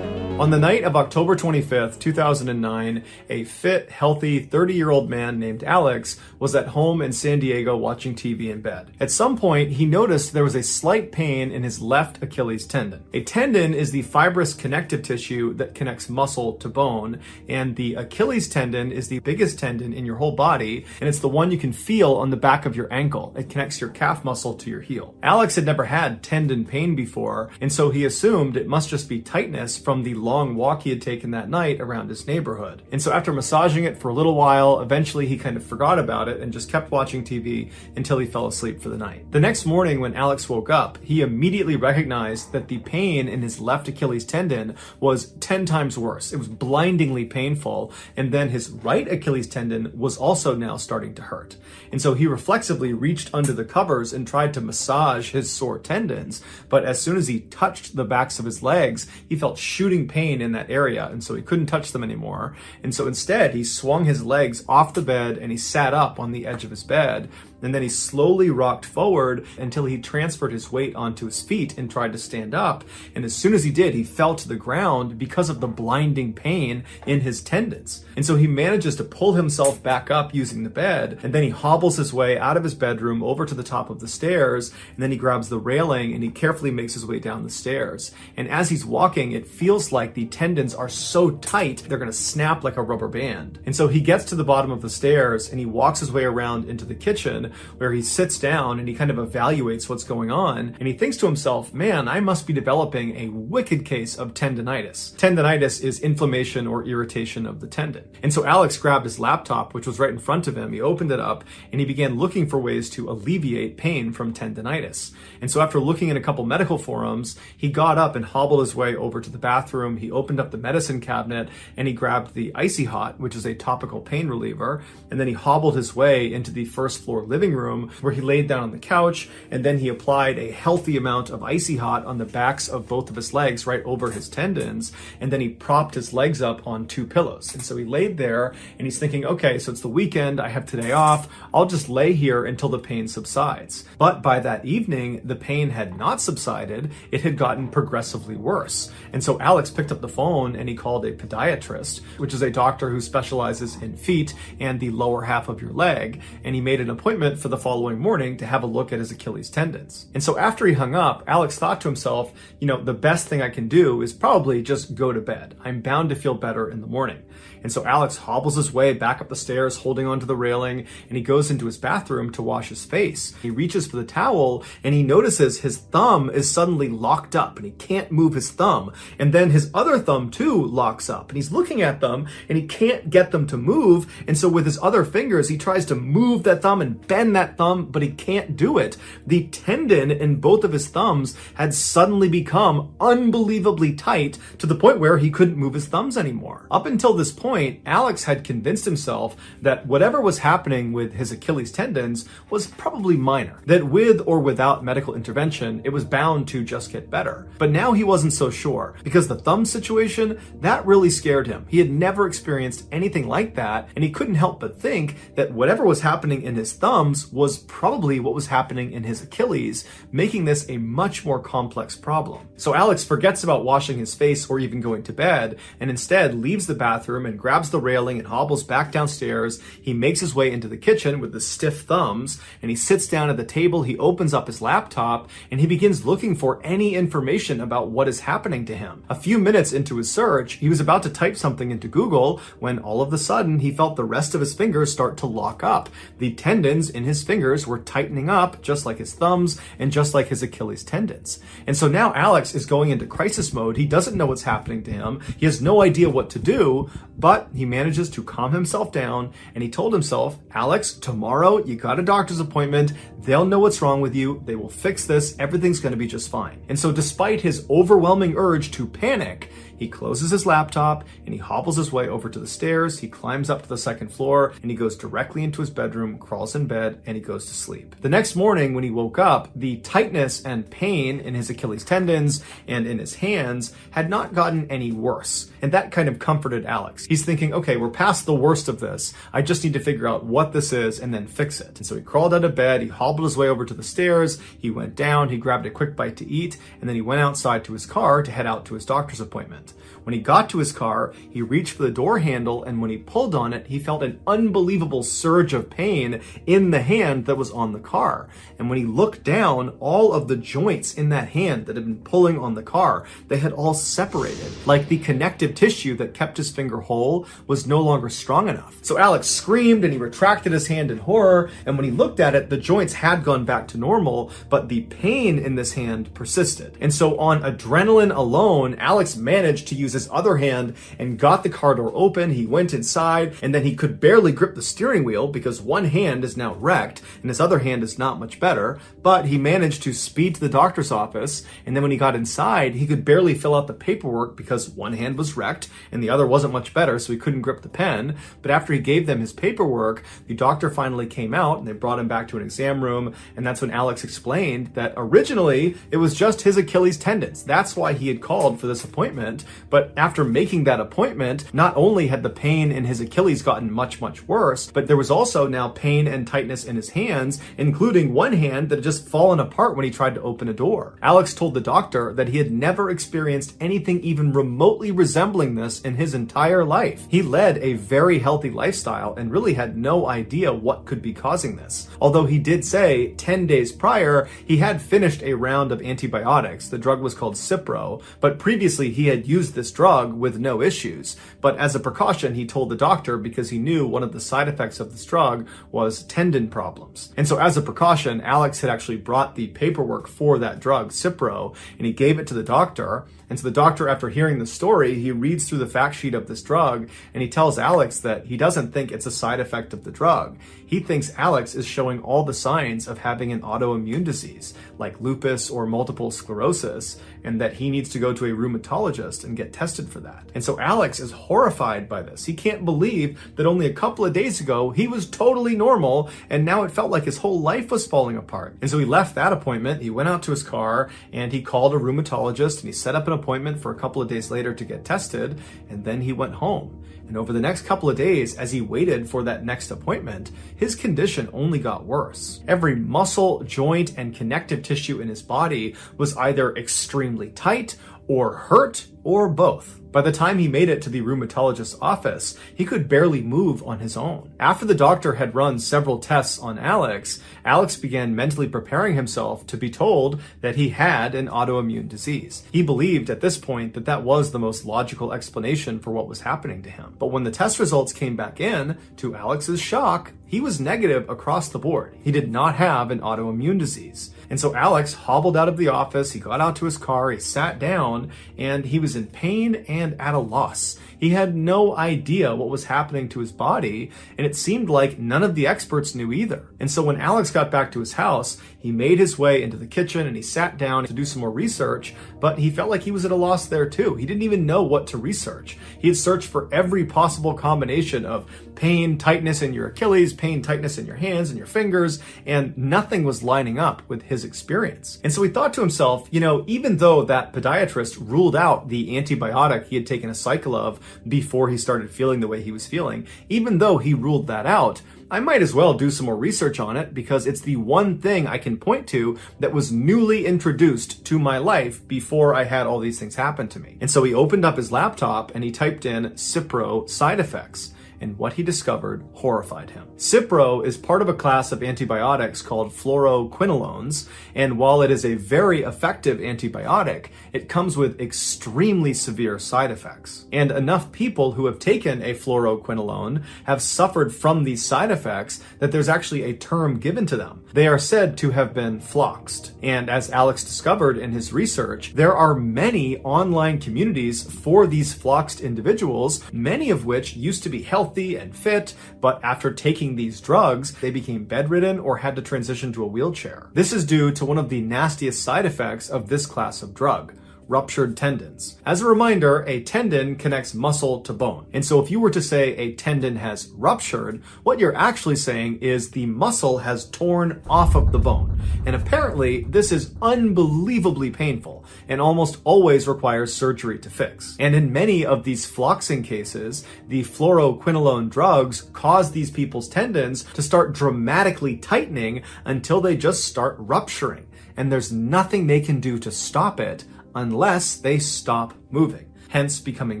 On the night of October 25th, 2009, a fit, healthy 30-year-old man named Alex was at home in San Diego watching TV in bed. At some point, he noticed there was a slight pain in his left Achilles tendon. A tendon is the fibrous connective tissue that connects muscle to bone, and the Achilles tendon is the biggest tendon in your whole body, and it's the one you can feel on the back of your ankle. It connects your calf muscle to your heel. Alex had never had tendon pain before, and so he assumed it must just be tightness from the long walk he had taken that night around his neighborhood. And so after massaging it for a little while, eventually he kind of forgot about it and just kept watching TV until he fell asleep for the night. The next morning when Alex woke up, he immediately recognized that the pain in his left Achilles tendon was 10 times worse. It was blindingly painful, and then his right Achilles tendon was also now starting to hurt. And so he reflexively reached under the covers and tried to massage his sore tendons, but as soon as he touched the backs of his legs, he felt shooting pain in that area, and so he couldn't touch them anymore. And so instead, he swung his legs off the bed and he sat up on the edge of his bed. And then he slowly rocked forward until he transferred his weight onto his feet and tried to stand up. And as soon as he did, he fell to the ground because of the blinding pain in his tendons. And so he manages to pull himself back up using the bed. And then he hobbles his way out of his bedroom over to the top of the stairs. And then he grabs the railing and he carefully makes his way down the stairs. And as he's walking, it feels like the tendons are so tight, they're going to snap like a rubber band. And so he gets to the bottom of the stairs and he walks his way around into the kitchen, where he sits down and he kind of evaluates what's going on, and he thinks to himself, man, I must be developing a wicked case of tendinitis. Tendinitis is inflammation or irritation of the tendon. And so Alex grabbed his laptop, which was right in front of him. He opened it up and he began looking for ways to alleviate pain from tendinitis. And so after looking in a couple medical forums, he got up and hobbled his way over to the bathroom. He opened up the medicine cabinet and he grabbed the Icy Hot, which is a topical pain reliever, and then he hobbled his way into the first floor living room where he laid down on the couch, and then he applied a healthy amount of Icy Hot on the backs of both of his legs right over his tendons, and then he propped his legs up on 2 pillows. And so he laid there and he's thinking, okay, so it's the weekend, I have today off, I'll just lay here until the pain subsides. But by that evening, the pain had not subsided, it had gotten progressively worse. And so Alex picked up the phone and he called a podiatrist, which is a doctor who specializes in feet and the lower half of your leg, and he made an appointment for the following morning to have a look at his Achilles tendons. And so after he hung up, Alex thought to himself, the best thing I can do is probably just go to bed. I'm bound to feel better in the morning. And so Alex hobbles his way back up the stairs, holding onto the railing, and he goes into his bathroom to wash his face. He reaches for the towel and he notices his thumb is suddenly locked up and he can't move his thumb. And then his other thumb too locks up, and he's looking at them and he can't get them to move. And so with his other fingers, he tries to move that thumb and bend that thumb, but he can't do it. The tendon in both of his thumbs had suddenly become unbelievably tight to the point where he couldn't move his thumbs anymore. Up until this point, Alex had convinced himself that whatever was happening with his Achilles tendons was probably minor, that with or without medical intervention, it was bound to just get better. But now he wasn't so sure, because the thumb situation, that really scared him. He had never experienced anything like that, and he couldn't help but think that whatever was happening in his thumbs was probably what was happening in his Achilles, making this a much more complex problem. So Alex forgets about washing his face or even going to bed, and instead leaves the bathroom and grabs the railing and hobbles back downstairs. He makes his way into the kitchen with the stiff thumbs, and he sits down at the table. He opens up his laptop and he begins looking for any information about what is happening to him. A few minutes minutes into his search, he was about to type something into Google when all of a sudden he felt the rest of his fingers start to lock up. The tendons in his fingers were tightening up just like his thumbs and just like his Achilles tendons. And so now Alex is going into crisis mode. He doesn't know what's happening to him. He has no idea what to do, but he manages to calm himself down and he told himself, Alex, tomorrow you got a doctor's appointment. They'll know what's wrong with you. They will fix this. Everything's going to be just fine. And so despite his overwhelming urge to panic, he closes his laptop and he hobbles his way over to the stairs. He climbs up to the second floor and he goes directly into his bedroom, crawls in bed, and he goes to sleep. The next morning when he woke up, the tightness and pain in his Achilles tendons and in his hands had not gotten any worse. And that kind of comforted Alex. He's thinking, okay, we're past the worst of this. I just need to figure out what this is and then fix it. And so he crawled out of bed, he hobbled his way over to the stairs, he went down, he grabbed a quick bite to eat, and then he went outside to his car to head out to his doctor's appointment. When he got to his car, he reached for the door handle, and when he pulled on it, he felt an unbelievable surge of pain in the hand that was on the car. And when he looked down, all of the joints in that hand that had been pulling on the car, they had all separated. Like the connective tissue that kept his finger whole was no longer strong enough. So Alex screamed and he retracted his hand in horror, and when he looked at it, the joints had gone back to normal, but the pain in this hand persisted. And so on adrenaline alone, Alex managed to use his other hand and got the car door open. He went inside, and then he could barely grip the steering wheel because one hand is now wrecked and his other hand is not much better, but he managed to speed to the doctor's office. And then when he got inside, he could barely fill out the paperwork because one hand was wrecked and the other wasn't much better, so he couldn't grip the pen. But after he gave them his paperwork, the doctor finally came out and they brought him back to an exam room, and that's when Alex explained that originally it was just his Achilles tendons. That's why he had called for this appointment. But after making that appointment, not only had the pain in his Achilles gotten much, much worse, but there was also now pain and tightness in his hands, including one hand that had just fallen apart when he tried to open a door. Alex told the doctor that he had never experienced anything even remotely resembling this in his entire life. He led a very healthy lifestyle and really had no idea what could be causing this. Although he did say 10 days prior, he had finished a round of antibiotics. The drug was called Cipro, but previously he had used this drug with no issues. But as a precaution, he told the doctor because he knew one of the side effects of this drug was tendon problems. And so as a precaution, Alex had actually brought the paperwork for that drug, Cipro, and he gave it to the doctor. And so the doctor, after hearing the story, he reads through the fact sheet of this drug and he tells Alex that he doesn't think it's a side effect of the drug. He thinks Alex is showing all the signs of having an autoimmune disease like lupus or multiple sclerosis, and that he needs to go to a rheumatologist and get tested for that. And so Alex is horrified by this. He can't believe that only a couple of days ago he was totally normal, and now it felt like his whole life was falling apart. And so he left that appointment, he went out to his car, and he called a rheumatologist and he set up an appointment for a couple of days later to get tested, and then he went home. And over the next couple of days, as he waited for that next appointment, his condition only got worse. Every muscle, joint, and connective tissue in his body was either extremely tight or hurt or both. By the time he made it to the rheumatologist's office, he could barely move on his own. After the doctor had run several tests on Alex, Alex began mentally preparing himself to be told that he had an autoimmune disease. He believed at this point that that was the most logical explanation for what was happening to him. But when the test results came back in, to Alex's shock, he was negative across the board. He did not have an autoimmune disease. And so Alex hobbled out of the office, he got out to his car, he sat down, and he was in pain and at a loss. He had no idea what was happening to his body, and it seemed like none of the experts knew either. And so when Alex got back to his house, he made his way into the kitchen and he sat down to do some more research, but he felt like he was at a loss there too. He didn't even know what to research. He had searched for every possible combination of pain, tightness in your Achilles, pain, tightness in your hands and your fingers, and nothing was lining up with his experience. And so he thought to himself, even though that podiatrist ruled out the antibiotic he had taken a cycle of before he started feeling the way he was feeling, even though he ruled that out, I might as well do some more research on it because it's the one thing I can point to that was newly introduced to my life before I had all these things happen to me. And so he opened up his laptop and he typed in Cipro side effects. and what he discovered horrified him. Cipro is part of a class of antibiotics called fluoroquinolones, and while it is a very effective antibiotic, it comes with extremely severe side effects. And enough people who have taken a fluoroquinolone have suffered from these side effects that there's actually a term given to them. They are said to have been floxed. And as Alex discovered in his research, there are many online communities for these floxed individuals, many of which used to be healthy and fit, but after taking these drugs, they became bedridden or had to transition to a wheelchair. This is due to one of the nastiest side effects of this class of drug: ruptured tendons. As a reminder, a tendon connects muscle to bone. And so if you were to say a tendon has ruptured, what you're actually saying is the muscle has torn off of the bone. And apparently this is unbelievably painful and almost always requires surgery to fix. And in many of these floxing cases, the fluoroquinolone drugs cause these people's tendons to start dramatically tightening until they just start rupturing. And there's nothing they can do to stop it unless they stop moving, hence becoming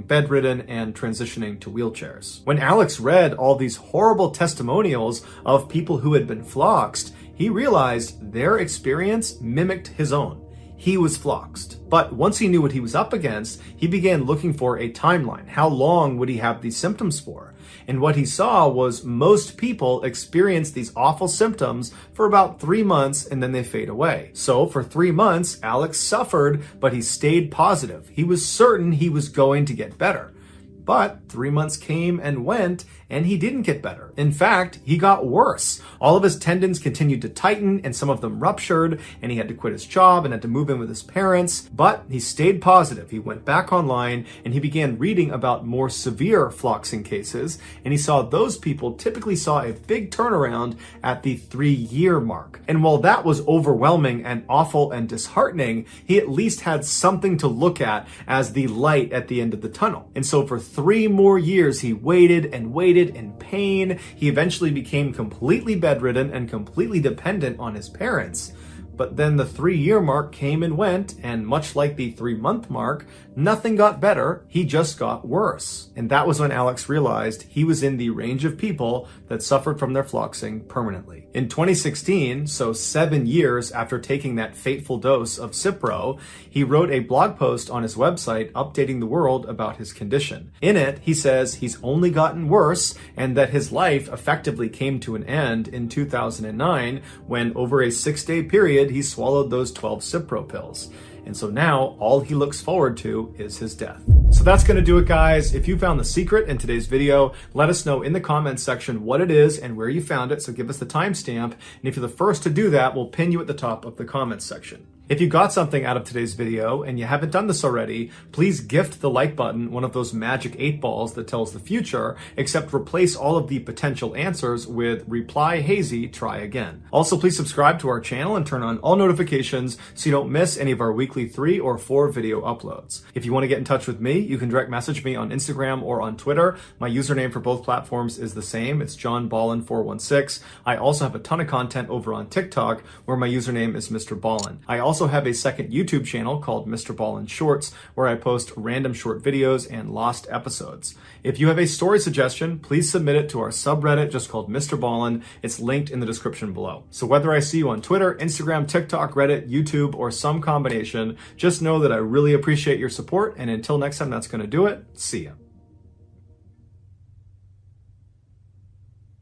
bedridden and transitioning to wheelchairs. When Alex read all these horrible testimonials of people who had been floxed, he realized their experience mimicked his own. He was floxed. But once he knew what he was up against, he began looking for a timeline. How long would he have these symptoms for? And what he saw was most people experience these awful symptoms for about 3 months and then they fade away. So for 3 months, Alex suffered, but he stayed positive. He was certain he was going to get better. But 3 months came and went, and he didn't get better. In fact, he got worse. All of his tendons continued to tighten, and some of them ruptured, and he had to quit his job and had to move in with his parents. But he stayed positive. He went back online, and he began reading about more severe floxing cases, and he saw those people typically saw a big turnaround at the 3-year mark. And while that was overwhelming and awful and disheartening, he at least had something to look at as the light at the end of the tunnel. And so for 3 more years, he waited and waited in pain. He eventually became completely bedridden and completely dependent on his parents. But then the 3-year mark came and went, and much like the 3-month mark, nothing got better, he just got worse. And that was when Alex realized he was in the range of people that suffered from their floxing permanently. In 2016, so 7 years after taking that fateful dose of Cipro, he wrote a blog post on his website updating the world about his condition. In it, he says he's only gotten worse and that his life effectively came to an end in 2009 when, over a 6-day period, he swallowed those 12 Cipro pills. And so now all he looks forward to is his death. So that's going to do it, guys. If you found the secret in today's video, let us know in the comments section what it is and where you found it. So give us the timestamp. And if you're the first to do that, we'll pin you at the top of the comments section. If you got something out of today's video and you haven't done this already, please gift the like button one of those magic 8 balls that tells the future, except replace all of the potential answers with reply hazy, try again. Also, please subscribe to our channel and turn on all notifications so you don't miss any of our weekly 3 or 4 video uploads. If you want to get in touch with me, you can direct message me on Instagram or on Twitter. My username for both platforms is the same. It's JohnBallen416. I also have a ton of content over on TikTok where my username is Mrballen. I also have a second YouTube channel called Mrballen Shorts where I post random short videos and lost episodes. If you have a story suggestion, please submit it to our subreddit just called Mrballen. It's linked in the description below. So whether I see you on Twitter, Instagram, TikTok, Reddit, YouTube, or some combination, just know that I really appreciate your support, and until next time, that's going to do it. See ya.